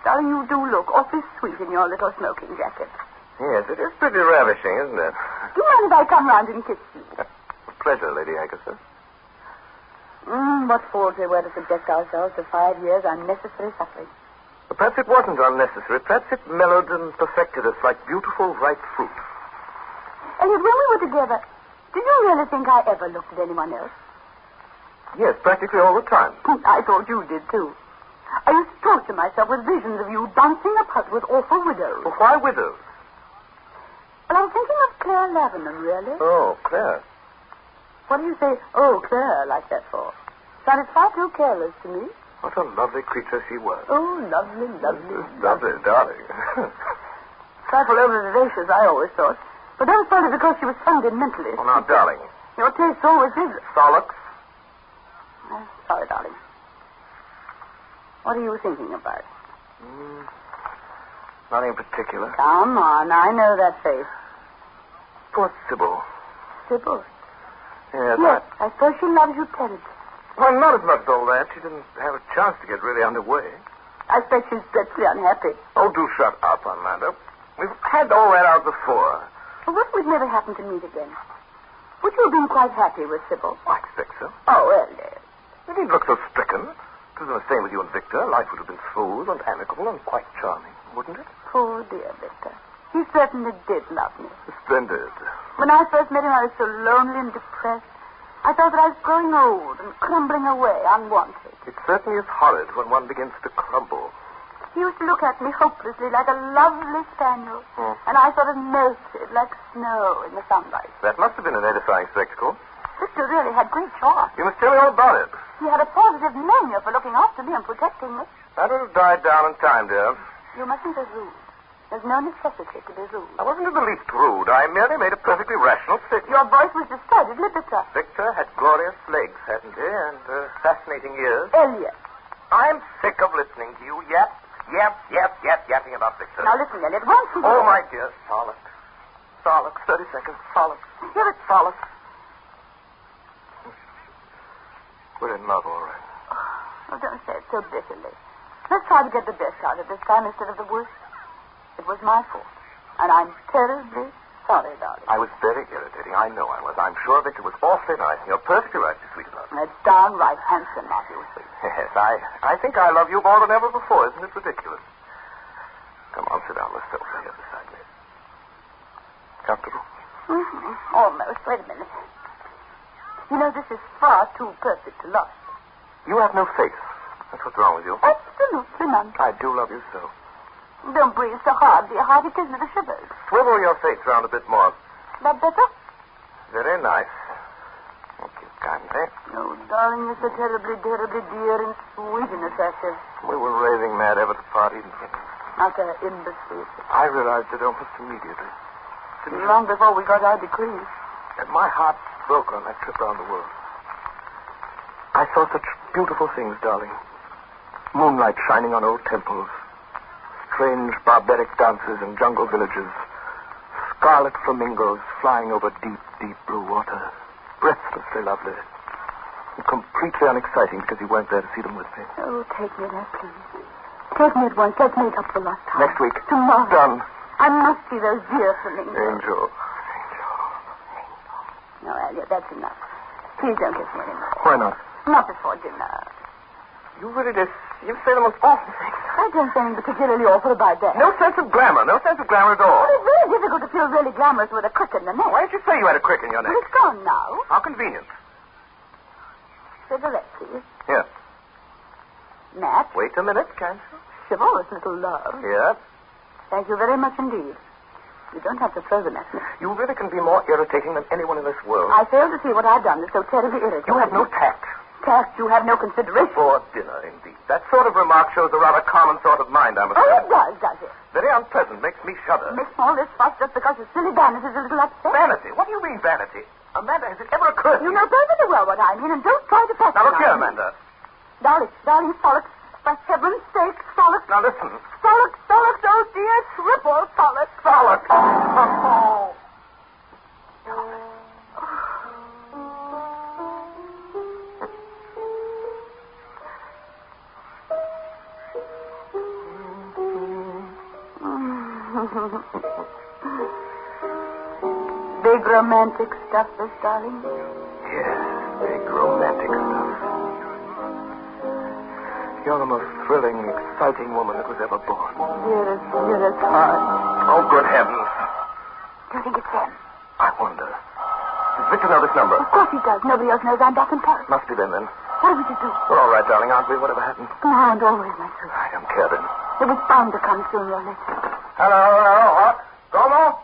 Darling, you do look awfully sweet in your little smoking jacket. Yes, it is pretty ravishing, isn't it? Do you mind if I come round and kiss you? Pleasure, Lady Agatha. What fools we were to subject ourselves to 5 years unnecessary suffering. But perhaps it wasn't unnecessary. Perhaps it mellowed and perfected us like beautiful, ripe fruit. Elliot, when we were together, did you really think I ever looked at anyone else? Yes, practically all the time. I thought you did, too. I used to torture myself with visions of you dancing about with awful widows. Well, why widows? Well, I'm thinking of Claire Lavenham, really. Oh, Claire. What do you say, oh, Claire, like that for? Sounded far too careless to me. What a lovely creature she was. Oh, lovely, lovely. Lovely, darling. Trifle over-vivacious, I always thought. But that was probably because she was fundamentally. Oh, now, darling. Your taste always is. Solix? Sorry, darling. What are you thinking about? Nothing in particular. Come on, I know that face. Poor Sybil. Sybil? Yes, I suppose she loves you terribly. Well, not as much as all that. She didn't have a chance to get really underway. I expect she's dreadfully unhappy. Oh, do shut up, Amanda. We've had all that out before. Well, what if we'd never happened to meet again? Would you have been quite happy with Sybil? I expect so. Oh, well, You didn't look so stricken. It was the same with you and Victor. Life would have been smooth and amicable and quite charming, wouldn't it? poor dear Victor. He certainly did love me. Splendid. When I first met him, I was so lonely and depressed. I felt that I was growing old and crumbling away unwanted. It certainly is horrid when one begins to crumble. He used to look at me hopelessly like a lovely spaniel, and I sort of melted like snow in the sunlight. That must have been an edifying spectacle. Victor really had great charm. You must tell me all about it. He had a positive mania for looking after me and protecting me. That would have died down in time, dear. You mustn't be rude. There's no necessity to be rude. I wasn't in the least rude. I merely made a perfectly rational statement. Your voice was decidedly bitter. Victor had glorious legs, hadn't he? And fascinating ears. Elliot. I'm sick of listening to you yapping about Victor. Now listen, Elliot. Once you... Oh, my dear. Solix. 30 seconds. Solix. Here it's... Solix. We're in love, all right. Oh, don't say it so bitterly. Let's try to get the best out of this time instead of the worst. It was my fault. And I'm terribly sorry, darling. I was very irritating. I know I was. I'm sure Victor was awfully nice. And you're perfectly right to sweet about it. That's downright handsome of you. Yes, I think I love you more than ever before. Isn't it ridiculous? Come on, sit down on the sofa here beside me. Comfortable? Mm-hmm. Almost. Wait a minute. You know, this is far too perfect to last. You have no face. That's what's wrong with you. Absolutely none. I do love you so. Don't breathe so hard, dear heart. It gives me the shivers. Swivel your face round a bit more. That better? Very nice. Thank you kindly. Oh, darling, you're so terribly, terribly dear and sweet and attractive. We were raving mad ever at the party. After her embassy. I realized it almost immediately. Long before we got our decrees. And my heart broke on that trip around the world. I saw such beautiful things, darling. Moonlight shining on old temples. Strange barbaric dances in jungle villages. Scarlet flamingos flying over deep, deep blue water. Breathlessly lovely. And completely unexciting because you weren't there to see them with me. Oh, take me there, please. Take me at once. Let's make up for lost time. Next week. Tomorrow. Done. I must see those dear flamingos. Angel. No, Elliot, that's enough. Please don't kiss me anymore. Why not? Not before dinner. You really just... You say the most awful things. I don't say anything particularly awful about that. No sense of glamour. No sense of glamour at all. Well, it's very difficult to feel really glamorous with a crick in the neck. Why didn't you say you had a crick in your neck? Well, it's gone now. How convenient. Cigarette, please. Here. Nat. Wait a minute, can't you? Chivalrous little love. Here. Thank you very much indeed. You don't have to throw them at me. You really can be more irritating than anyone in this world. I fail to see what I've done that's so terribly irritating. You have no tact. tax, you have no consideration. For dinner, indeed. That sort of remark shows a rather common sort of mind, I'm Oh, afraid. it does it? Very unpleasant. Makes me shudder. Makes all this fuss just because your silly vanity is a little upset. Vanity? What do you mean, vanity? Amanda, has it ever occurred to You know perfectly well what I mean, and don't try to patronize Now, look here, me. Amanda. Darling, frolic. For heaven's sake, frolic. Now, listen. Frolic, oh dear, triple frolic. Frolic. Oh. Big romantic stuff, this, darling. Yes, big romantic stuff. You're the most thrilling, exciting woman that was ever born. Dearest heart. Oh, good heavens. Do you think it's them? I wonder. Does Victor know this number? Of course he does. Nobody else knows I'm back in Paris. Must be them, then. What are we to do? We're all right, darling, aren't we? Whatever happened. Now and always, my sweet. I don't care, then. It was bound to come soon, your letter. Hello. What? Como?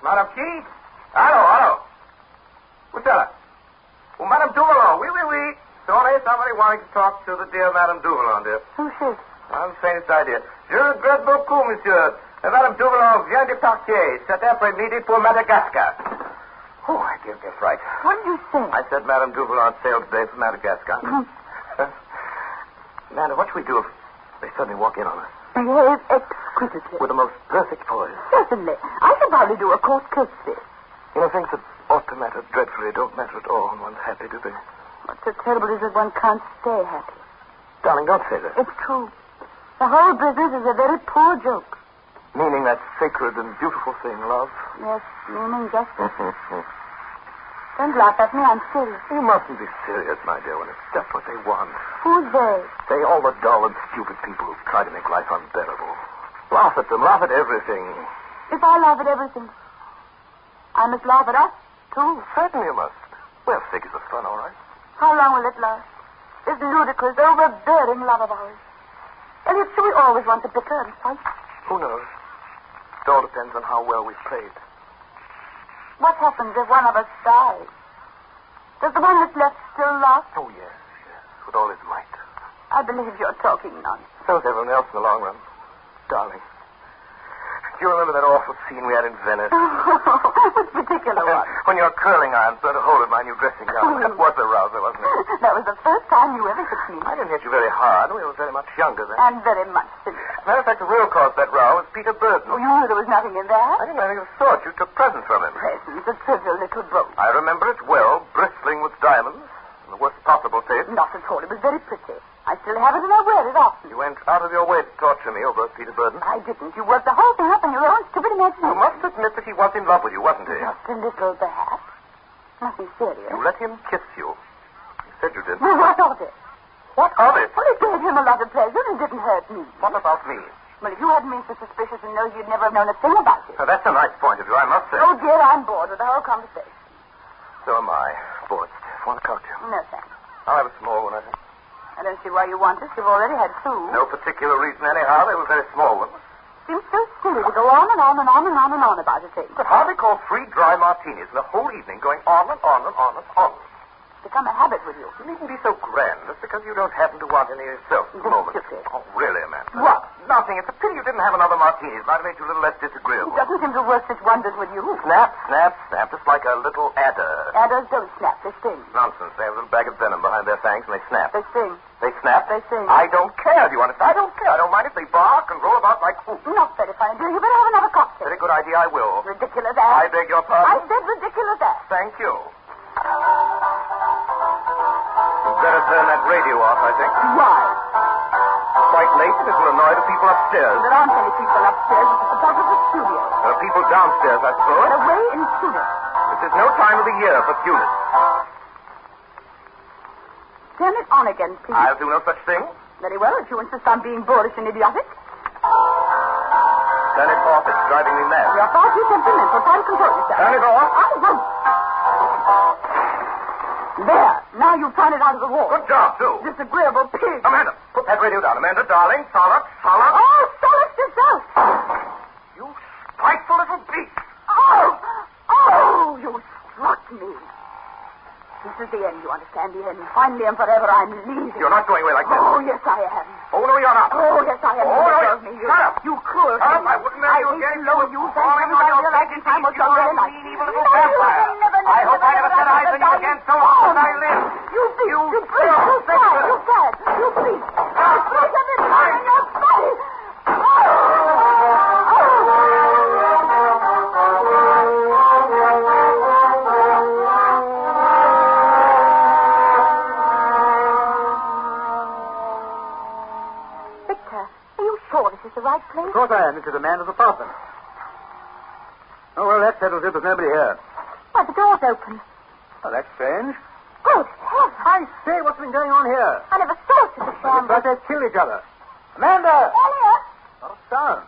Madame qui? Hello. What's that? Oh, Madame Duvalon. Oui. Sorry, somebody wanting to talk to the dear Madame Duvalon, dear. Who's she? I'm the faintest idea. Je regrette beaucoup, monsieur. Madame Duvalon vient de partir cet après-midi pour Madagascar. Oh, I did get right. What did you say? I said Madame Duvalon sailed today for Madagascar. Amanda, what should we do if they suddenly walk in on us? Behave exquisitely. With the most perfect poise. Certainly. I should probably do a court courtesy. You know, things that ought to matter dreadfully don't matter at all when one's happy, do they? What's so terrible is that one can't stay happy. Darling, don't say that. It's true. The whole business is a very poor joke. Meaning that sacred and beautiful thing, love. Yes, meaning just that. Don't laugh at me, I'm serious. You mustn't be serious, my dear, when it's just what they want. Who's they? Say all the dull and stupid people who try to make life unbearable. Laugh at them, laugh at everything. If I laugh at everything, I must laugh at us, too. Certainly you must. Well, figures of fun, all right. How long will it last? This ludicrous, overbearing love of ours. Elliot, should we always want to bicker and fight? Who knows? It all depends on how well we've played. What happens if one of us dies? Does the one that's left still last? Oh, yes, with all his might. I believe you're talking nonsense. So is everyone else in the long run. Darling, do you remember that awful scene we had in Venice? Which particular one? When your curling irons burned a hole in my new dressing gown. That was a rouser, wasn't it? That was the first time you ever hit me. I didn't hit you very hard. We were very much younger then. And very much sillier. Matter of fact, the real cause of that row was Peter Burton. Oh, you knew there was nothing in there? I didn't know anything of the sort. You took presents from him. Presents, a trivial little brooch. I remember it well, bristling with diamonds, in the worst possible taste. Not at all. It was very pretty. I still have it and I wear it often. You went out of your way to torture me over Peter Burton. I didn't. You worked the whole thing up in your own stupid You imagination. must admit that he was in love with you, wasn't he? Just a little, perhaps. Nothing serious. You let him kiss you. You said you did. Well, what of it? What of it? Well, it gave him a lot of pleasure and didn't hurt me. What about me? Well, if you hadn't been so suspicious and nosy, you'd never have known a thing about it. Now, that's a nice point of view, I must say. Oh, dear, I'm bored with the whole conversation. So am I. Bored, Steph. Want a cocktail? No, thanks. I'll have a small one, I think. I don't see why you want this. You've already had two. No particular reason, anyhow. They were very small ones. Seems so silly to go on and on and on and on and on about a thing. But hardly call 3 dry martinis and the whole evening going on and on and on and on. It's become a habit with you. You needn't be so grand. Just because you don't happen to want any yourself at the moment. Stupid. Oh, really, Amanda? What? Nothing. It's a pity you didn't have another martini. It might have made you a little less disagreeable. It doesn't seem to work such wonders with you. Snap, snap, snap. Just like a little adder. Adders don't snap. They sting. Nonsense. They have a little bag of venom behind their fangs and they snap. They sting. They snap? They sing. I don't care. Do you understand? I don't care. I don't mind if they bark and roll about like fools. Not very fine, dear. You better have another cocktail. Very good idea. I will. Ridiculous ass. I beg your I pardon? said ridiculous ass. Thank you. You'd better turn that radio off, I think. Why? It's quite late and it will annoy the people upstairs. There aren't any people upstairs. It's the top of the studio. There are people downstairs, I suppose. Get away and shoot it. This is no time of the year for tulips. Turn it on again, please. I'll do no such thing. Very well, if you insist on being boorish and idiotic. Turn it off. It's driving me mad. You're far too temperamental. Try to control yourself. Turn it off. I won't. There. Now you've turned it out of the wall. Good job, too. Disagreeable pig. Amanda, put that radio down. Amanda, darling. Solid. Oh, solace yourself. You spiteful little beast. Oh, you struck me. Is is the end, you understand? The end. Finally and forever, I'm leaving. You're not going away like this. Oh, yes, I am. Oh, no, you're not. Oh, yes, I am. Oh, no, Shut up. You cruel Shut up. thing. I wouldn't let you again. I hate you. Falling on your second time was you're a mean, evil little vampire. I hope I never set eyes on you again so long as I live. You please. You please. You bad. You bad. You please. Please, I've been on your face. This is the right place? Of course I am. This is the man of the apartment. Oh, well, that settles it. There's nobody here. Why, the door's open. Oh, that's strange. Good heavens. I say, what's been going on here? I never saw such a They shambles. tried to kill each other. Amanda! Elliot! Not a sound.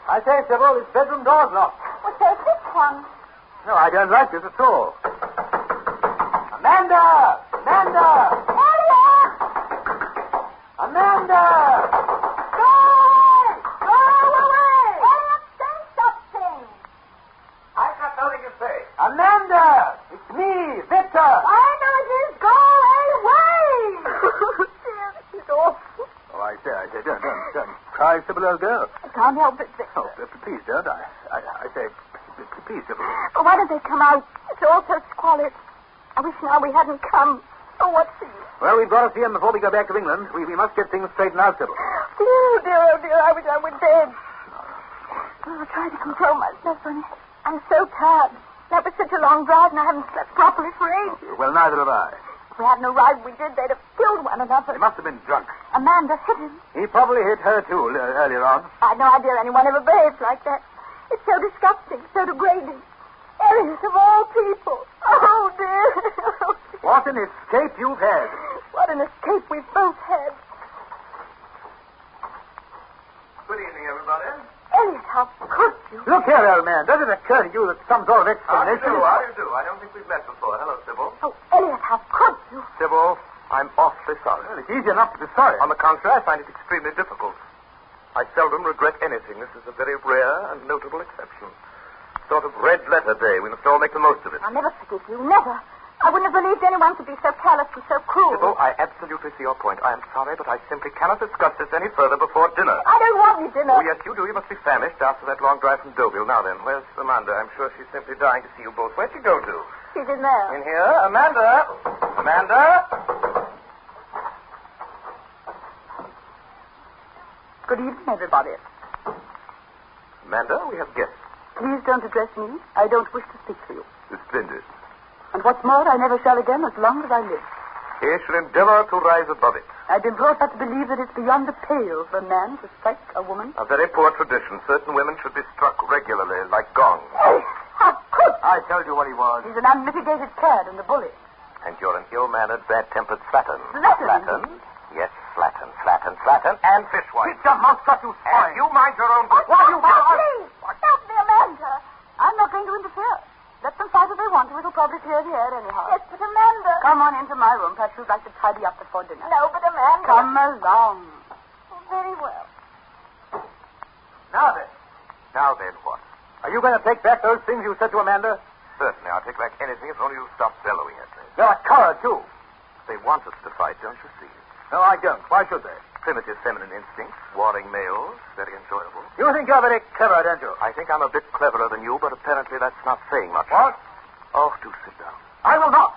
I say, Sybil, this bedroom door's locked. Well, so is this one. No, I don't like this at all. Amanda! Amanda! Elliot! Amanda! Go away! Elliot, say something. I've got nothing to say. Amanda! It's me, Victor! I know it is. Go away! Dear, this is awful. Oh, I say, don't cry, Sybil, old girl. I can't help it, Victor. Oh, please don't. I say, please, Sybil. Oh, why don't they come out? It's all so squalid. I wish now we hadn't come. Oh, what's the use? Well, we've got to see him before we go back to England. We must get things straightened out, Sybil. Dear, I wish I were dead. Oh, I tried to control myself, honey. I'm so tired. That was such a long drive, and I haven't slept properly for ages. Well, neither have I. If we hadn't arrived, we did. They'd have killed one another. He must have been drunk. Amanda hit him. He probably hit her, too, earlier on. I had no idea anyone ever behaved like that. It's so disgusting, so degrading. Elliot, of all people. Oh, dear. What an escape you've had. What an escape we've both had. Good evening, everybody. Elliot, how could you? Look here, old man. Does it occur to you that some sort of explanation... How do you do? I don't think we've met before. Hello, Sybil. Oh, Elliot, how could you? Sybil, I'm awfully sorry. Well, it's easy enough to be sorry. On the contrary, I find it extremely difficult. I seldom regret anything. This is a very rare and notable exception. Sort of red letter day. We must all make the most of it. I'll never forgive you, never. I wouldn't have believed anyone could be so careless and so cruel. Sybil, I absolutely see your point. I am sorry, but I simply cannot discuss this any further before dinner. I don't want any dinner. Oh, yes, you do. You must be famished after that long drive from Deauville. Now then, where's Amanda? I'm sure she's simply dying to see you both. Where'd she go to? She's in there. In here? Amanda? Amanda? Good evening, everybody. Amanda, we have guests. Please don't address me. I don't wish to speak to you. Splendid. And what's more, I never shall again as long as I live. He shall endeavor to rise above it. I've been brought up to believe that it's beyond the pale for a man to strike a woman. A very poor tradition. Certain women should be struck regularly, like gongs. Oh, how could I told you what he was. He's an unmitigated cad and a bully. And you're an ill-mannered, bad-tempered slattern. Slattern? Yes, slattern, and fishwife. Keep your mouth shut, you swine. And you mind your own business. What are you... Please, help me, Amanda. I'm not going to interfere. Let them fight if they want to. It'll probably clear the air anyhow. Yes, but Amanda. Come on into my room. Perhaps you'd like to tidy up before dinner. No, but Amanda. Come along. Very well. Now then, what? are you going to take back those things you said to Amanda? Certainly, I'll take back anything if only you stop bellowing at me. You're a coward, too. They want us to fight, don't you see? No, I don't. Why should they? Primitive feminine instincts, warring males, very enjoyable. You think you're very clever, don't you? I think I'm a bit cleverer than you, but apparently that's not saying much. What? Oh, do sit down. I will not.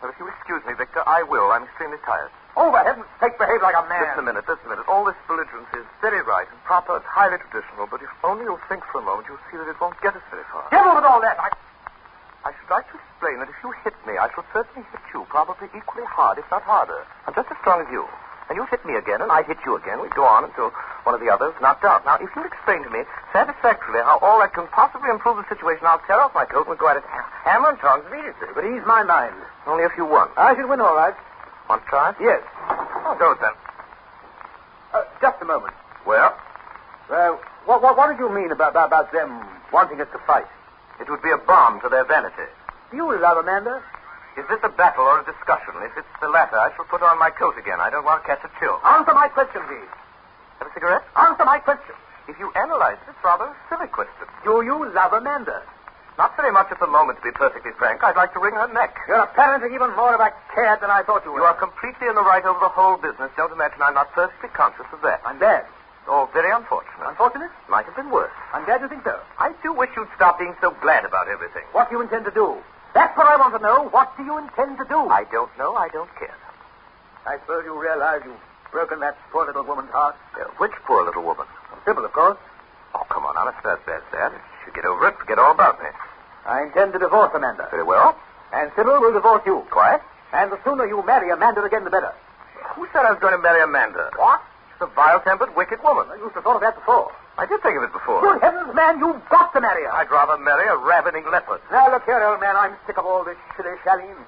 Well, if you excuse me, Victor, I will. I'm extremely tired. Oh, for heaven's sake, behave like a man. Listen a minute. All this belligerency is very right and proper and highly traditional, but if only you'll think for a moment, you'll see that it won't get us very far. Devil with all that. I should like to explain that if you hit me, I shall certainly hit you, probably equally hard, if not harder. I'm just as strong as you. And you hit me again, and I hit you again. We go on until one of the others knocked out. Now, if you'll explain to me satisfactorily how all that can possibly improve the situation, I'll tear off my coat and we'll go at it hammer and tongs immediately. But ease my mind. Only if you won. I should win all right. Want to try? Yes. Oh, do it then. Just a moment. Well? What did you mean about them wanting us to fight? It would be a balm to their vanity. Do you love Amanda? Is this a battle or a discussion? If it's the latter, I shall put on my coat again. I don't want to catch a chill. Answer my question, please. Have a cigarette? Answer my question. If you analyze it, it's rather a silly question. Do you love Amanda? Not very much at the moment, to be perfectly frank. I'd like to wring her neck. You're apparently even more of a cad than I thought you were. You are completely in the right over the whole business. Don't imagine I'm not perfectly conscious of that. I'm bad. Oh, very unfortunate. Unfortunate? Might have been worse. I'm glad you think so. I do wish you'd stop being so glad about everything. What do you intend to do? That's what I want to know. What do you intend to do? I don't know. I don't care. I suppose you realize you've broken that poor little woman's heart. Which poor little woman? Sybil, of course. Oh, come on, honest. That's sad. If you get over it, forget all about me. I intend to divorce Amanda. Very well. And Sybil will divorce you. Quiet. And the sooner you marry Amanda again, the better. Who said I was going to marry Amanda? What? She's a vile-tempered, wicked woman. I used to thought of that before. I did think of it before. Good heavens, man, you've got to marry her. I'd rather marry a ravening leopard. Now, look here, old man, I'm sick of all this shilly-shallying.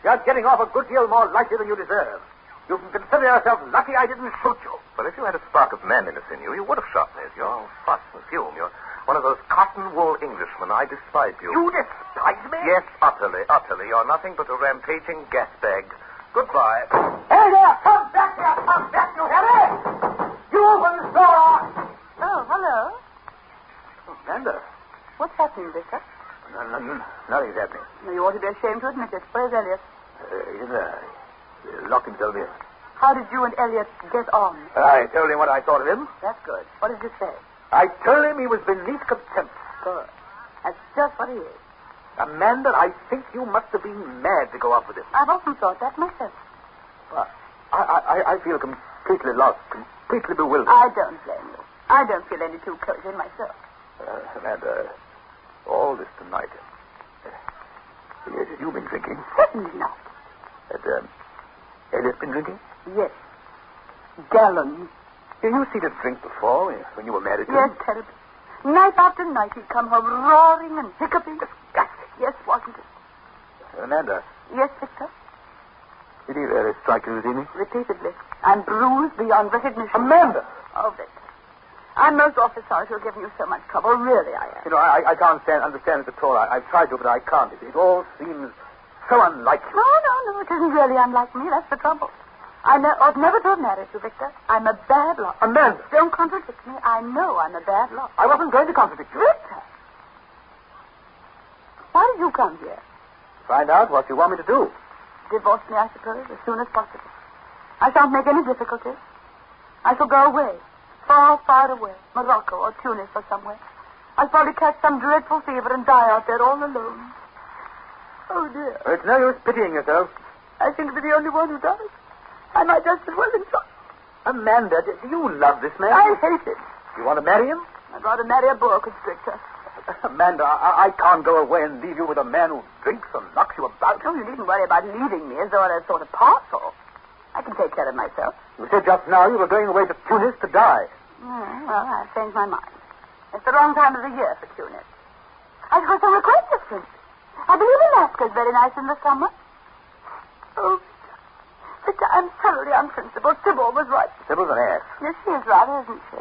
You're getting off a good deal more lightly than you deserve. You can consider yourself lucky I didn't shoot you. Well, if you had a spark of manliness in you, you would have shot me. You're all fuss and fume. You're one of those cotton-wool Englishmen. I despise you. You despise me? Yes, utterly. You're nothing but a rampaging gas bag. Goodbye. Hey there, come back here, come back, you hear me? You open the door. Oh, hello. Amanda. What's happening, Victor? Nothing's happening. No, you ought to be ashamed to admit it. Where's Elliot? He's locked himself in. How did you and Elliot get on? I told him what I thought of him. That's good. What did you say? I told him he was beneath contempt. Good. That's just what he is. Amanda, I think you must have been mad to go off with him. I've often thought that myself. I feel completely lost, completely bewildered. I don't blame you. I don't feel any too cozy myself. Amanda, all this tonight. Yes, you've been drinking. Certainly not. Had Elliot been drinking? Yes. Gallons. Did you see the drink before, when you were married to Yes, him? terribly. Night after night he'd come home roaring and hiccuping. Disgusting. Yes, wasn't it? Amanda, Yes, Victor? did he really strike you this evening? Repeatedly. I'm bruised beyond recognition. Amanda! Oh, Victor. I'm most awfully sorry to have given you so much trouble. Really, I am. You know, I can't understand it at all. I've tried to, but I can't. It all seems so unlike you. No. It isn't really unlike me. That's the trouble. I ought never to have married you, Victor. I'm a bad lot. Amanda! Don't contradict me. I know I'm a bad lot. I wasn't going to contradict you. Victor! Why did you come here? Find out what you want me to do. Divorce me, I suppose, as soon as possible. I shan't make any difficulties. I shall go away. Far, far away. Morocco or Tunis or somewhere. I'll probably catch some dreadful fever and die out there all alone. Oh, dear. It's no use pitying yourself. I seem to be the only one who does. I might just as well enjoy. Amanda, do you love this man? I hate it. You want to marry him? I'd rather marry a boa constrictor. Amanda, I can't go away and leave you with a man who drinks and knocks you about. Oh, you needn't worry about leaving me as though I'm a sort of parcel. I can take care of myself. You said just now you were going away to Tunis to die. Well, I've changed my mind. It's the wrong time of the year for Tunis. I suppose they were quite different. I believe Alaska's very nice in the summer. Oh, Victor, I'm thoroughly unprincipled. Sybil was right. Sybil's an ass. Yes, she is rather, isn't she?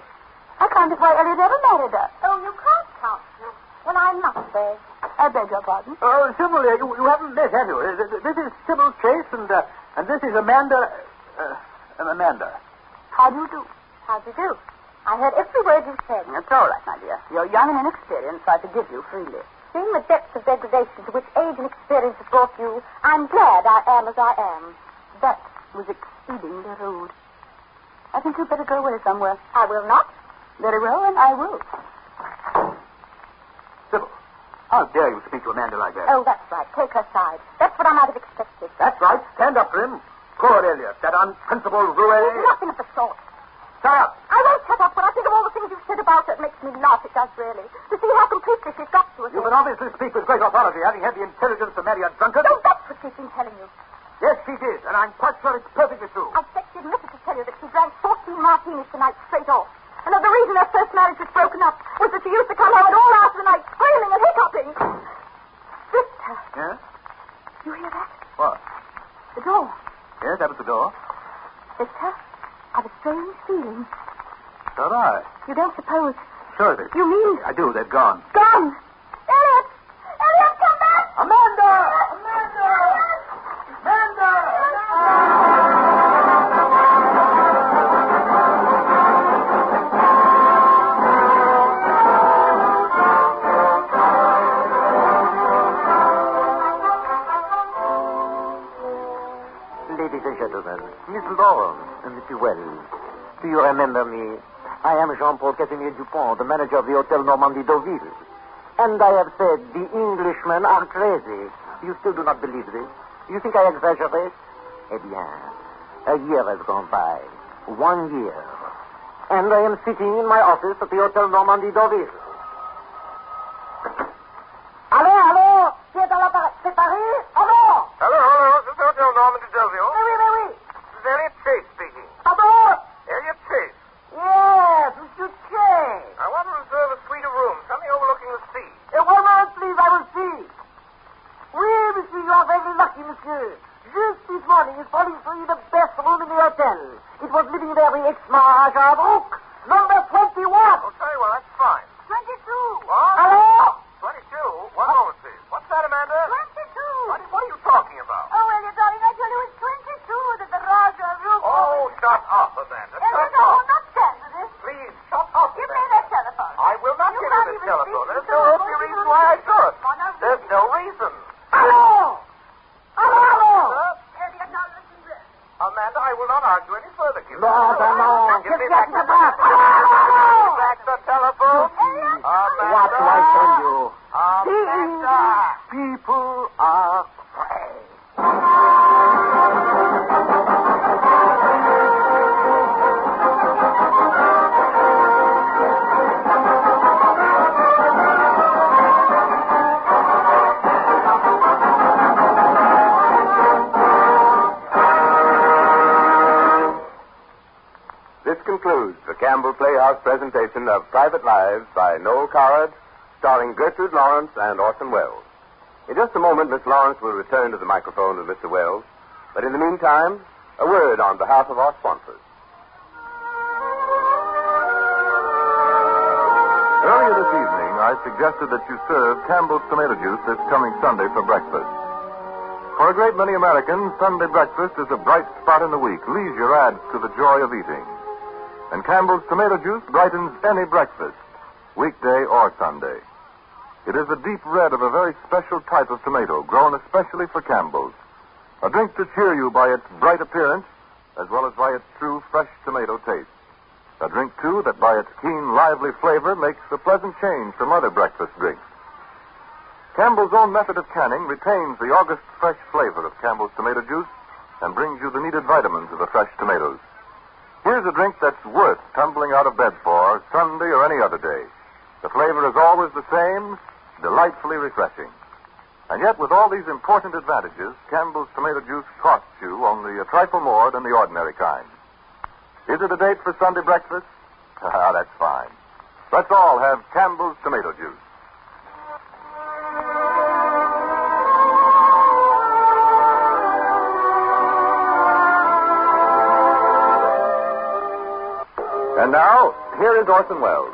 I can't see why Elliot ever married her. Oh, you can't count you. Well, I must say. I beg your pardon. Oh, Sybil, you haven't met, have you? This is Sybil Chase, and this is Amanda. Amanda. How do you do? How do you do? I heard every word you said. It's all right, my dear. You're young and inexperienced, so I forgive you freely. Seeing the depths of degradation to which age and experience have brought you, I'm glad I am as I am. That was exceedingly rude. I think you'd better go away somewhere. I will not. Very well, and I will. Sybil, how dare you speak to Amanda like that? Oh, that's right. Take her side. That's what I might have expected. That's right. Stand up for him. Poor Elliot, that unprincipled roue. Nothing of the sort. Shut up. I won't shut up. When I think of all the things you've said about her, it makes me laugh. It does, really. To see how completely she's got to us. You can obviously speak with great authority, having had the intelligence to marry a drunkard. No, that's what she's been telling you. Yes, she did, and I'm quite sure it's perfectly true. I expect she admitted to tell you that she drank 14 martinis tonight straight off. And that the reason her first marriage was broken up was that she used to come home at all hours of the night screaming and hiccuping. Victor. Yes? You hear that? What? The door. Yes, that was the door. Victor, I've a strange feeling. So do I. You don't suppose... Sure it is. You mean... I do. They've gone. Gone! Elliot! Elliot, come back! Amanda! Amanda! Amanda! do you remember me? I am Jean-Paul Casimir Dupont, the manager of the Hotel Normandie Deauville. And I have said the Englishmen are crazy. You still do not believe this? You think I exaggerate? Eh bien, a year has gone by. 1 year. And I am sitting in my office at the Hotel Normandie Deauville. Allô? Qui est dans l'appareil? C'est Paris? Allô? Hello. This is Hotel Normandy Deauville. Oui. This is Elliot Chase speaking. Pardon? Elliot Chase. Yes, Monsieur Chase. I want to reserve a suite of rooms, something overlooking the sea. 1 moment, please, I will see. Oui, monsieur, you are very lucky, monsieur. Just this morning is falling through the best room in the hotel. It was living there with ex-Maharaja Brook, number 21. Oh, very well, that's fine. 22. What? Hello? 22? One moment, please. What's that, Amanda? 22. What are you talking about? Oh, well, darling, I tell you, it's 22 that the Raja Rook... Oh, shut up, Amanda. No, Shut no, up. not stand for this. Please, shut up. Give me that telephone. I will not You give can't you this even telephone. speak There's to no the earthly voice reason of why I the should. Come on, There's no reason. Hello? Elliot, now listen to this. Amanda, I will not argue any further. Give No. Give me Get back the the back. telephone. Back the telephone. Elliot? Amanda. What do I tell you? Amanda. People are afraid. This concludes the Campbell Playhouse presentation of Private Lives by Noel Coward, starring Gertrude Lawrence and Orson Welles. In just a moment, Miss Lawrence will return to the microphone with Mr. Welles. But in the meantime, a word on behalf of our sponsors. Earlier this evening, I suggested that you serve Campbell's tomato juice this coming Sunday for breakfast. For a great many Americans, Sunday breakfast is a bright spot in the week. Leisure adds to the joy of eating. And Campbell's tomato juice brightens any breakfast, weekday or Sunday. It is the deep red of a very special type of tomato, grown especially for Campbell's. A drink to cheer you by its bright appearance, as well as by its true fresh tomato taste. A drink, too, that by its keen, lively flavor makes a pleasant change from other breakfast drinks. Campbell's own method of canning retains the August fresh flavor of Campbell's tomato juice and brings you the needed vitamins of the fresh tomatoes. Here's a drink that's worth tumbling out of bed for Sunday or any other day. The flavor is always the same, delightfully refreshing. And yet, with all these important advantages, Campbell's tomato juice costs you only a trifle more than the ordinary kind. Is it a date for Sunday breakfast? That's fine. Let's all have Campbell's tomato juice. And now, here is Orson Welles.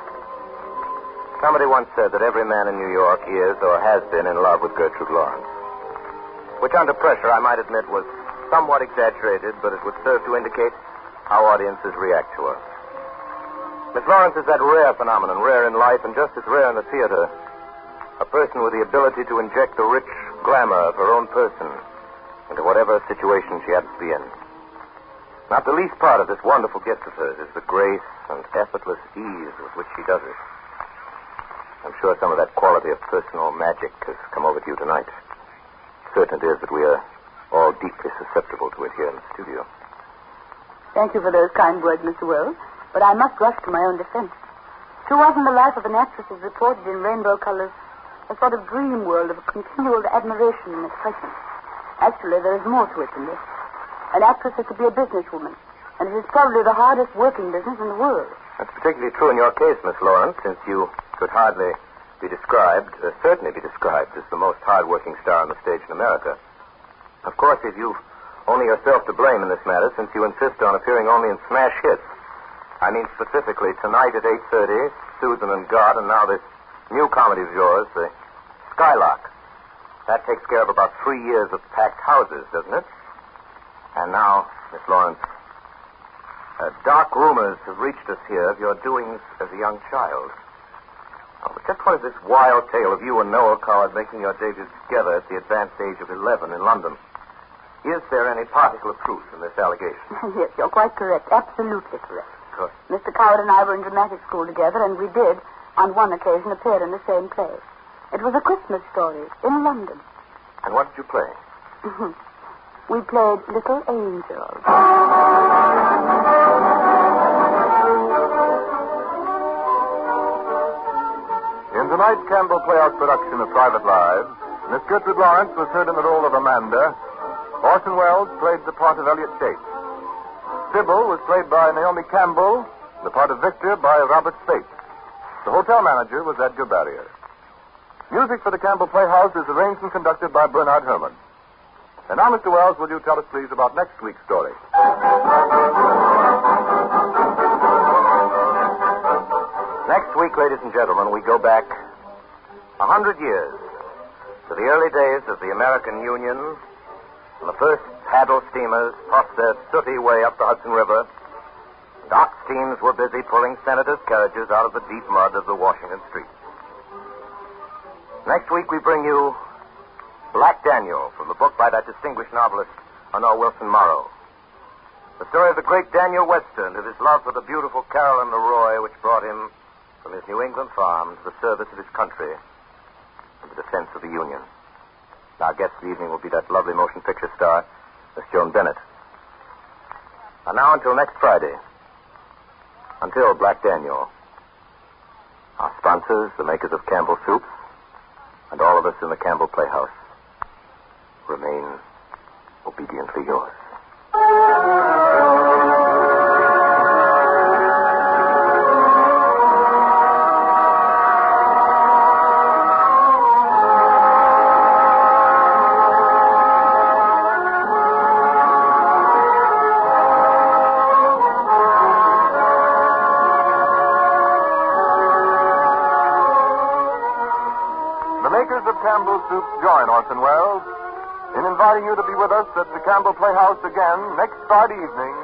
Somebody once said that every man in New York is or has been in love with Gertrude Lawrence. Which, under pressure, I might admit was somewhat exaggerated, but it would serve to indicate how audiences react to her. Miss Lawrence is that rare phenomenon, rare in life and just as rare in the theater. A person with the ability to inject the rich glamour of her own person into whatever situation she happens to be in. Not the least part of this wonderful gift of hers is the grace and effortless ease with which she does it. I'm sure some of that quality of personal magic has come over to you tonight. Certain it is that we are all deeply susceptible to it here in the studio. Thank you for those kind words, Mr. Wells, but I must rush to my own defense. Too often the life of an actress is reported in rainbow colors, a sort of dream world of continual admiration and excitement. Actually, there is more to it than this. An actress is to be a businesswoman, and it is probably the hardest working business in the world. That's particularly true in your case, Miss Lawrence, since you could hardly be described, certainly be described as the most hard-working star on the stage in America. Of course, if you've only yourself to blame in this matter, since you insist on appearing only in smash hits. I mean specifically tonight at 8:30, Susan and God, and now this new comedy of yours, the Skylark. That takes care of about 3 years of packed houses, doesn't it? And now, Miss Lawrence, dark rumors have reached us here of your doings as a young child. Oh, but just what is this wild tale of you and Noel Coward making your debut together at the advanced age of 11 in London? Is there any particle of truth in this allegation? Yes, you're quite correct. Absolutely correct. course. Mr. Coward and I were in dramatic school together, and we did, on one occasion, appear in the same play. It was a Christmas story in London. And what did you play? We played Little Angels. In tonight's Campbell Playhouse production of Private Lives, Miss Gertrude Lawrence was heard in the role of Amanda. Orson Welles played the part of Elliot Chase. Sybil was played by Naomi Campbell, the part of Victor by Robert Spate. The hotel manager was Edgar Barrier. Music for the Campbell Playhouse is arranged and conducted by Bernard Herrmann. And now, Mr. Wells, will you tell us, please, about next week's story? Next week, ladies and gentlemen, we go back 100 years to the early days of the American Union, when the first paddle steamers puffed their sooty way up the Hudson River, and ox teams were busy pulling senators' carriages out of the deep mud of the Washington streets. Next week, we bring you Black Daniel from the book by that distinguished novelist, Honore Wilson Morrow. The story of the great Daniel Webster and of his love for the beautiful Carolyn Leroy, which brought him from his New England farm to the service of his country and the defense of the Union. Our guest this evening will be that lovely motion picture star, Miss Joan Bennett. And now until next Friday, until Black Daniel, our sponsors, the makers of Campbell Soups, and all of us in the Campbell Playhouse remain obediently yours. Campbell Soup join Orson Welles in inviting you to be with us at the Campbell Playhouse again next Friday evening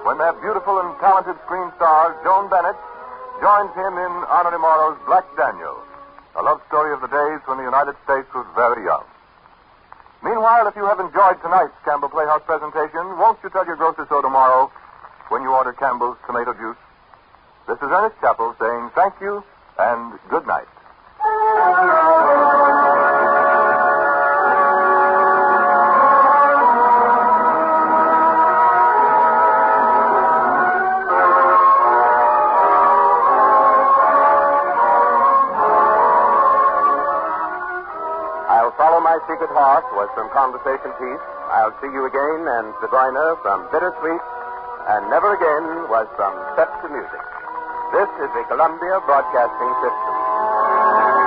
when that beautiful and talented screen star, Joan Bennett, joins him in Honore Morrow's Black Daniel, a love story of the days when the United States was very young. Meanwhile, if you have enjoyed tonight's Campbell Playhouse presentation, won't you tell your grocer so tomorrow when you order Campbell's tomato juice? This is Ernest Chappell saying thank you and good night. My Secret Heart was from Conversation Piece. I'll See You Again and Zigeuner from Bittersweet, and Never Again was from Set to Music. This is the Columbia Broadcasting System.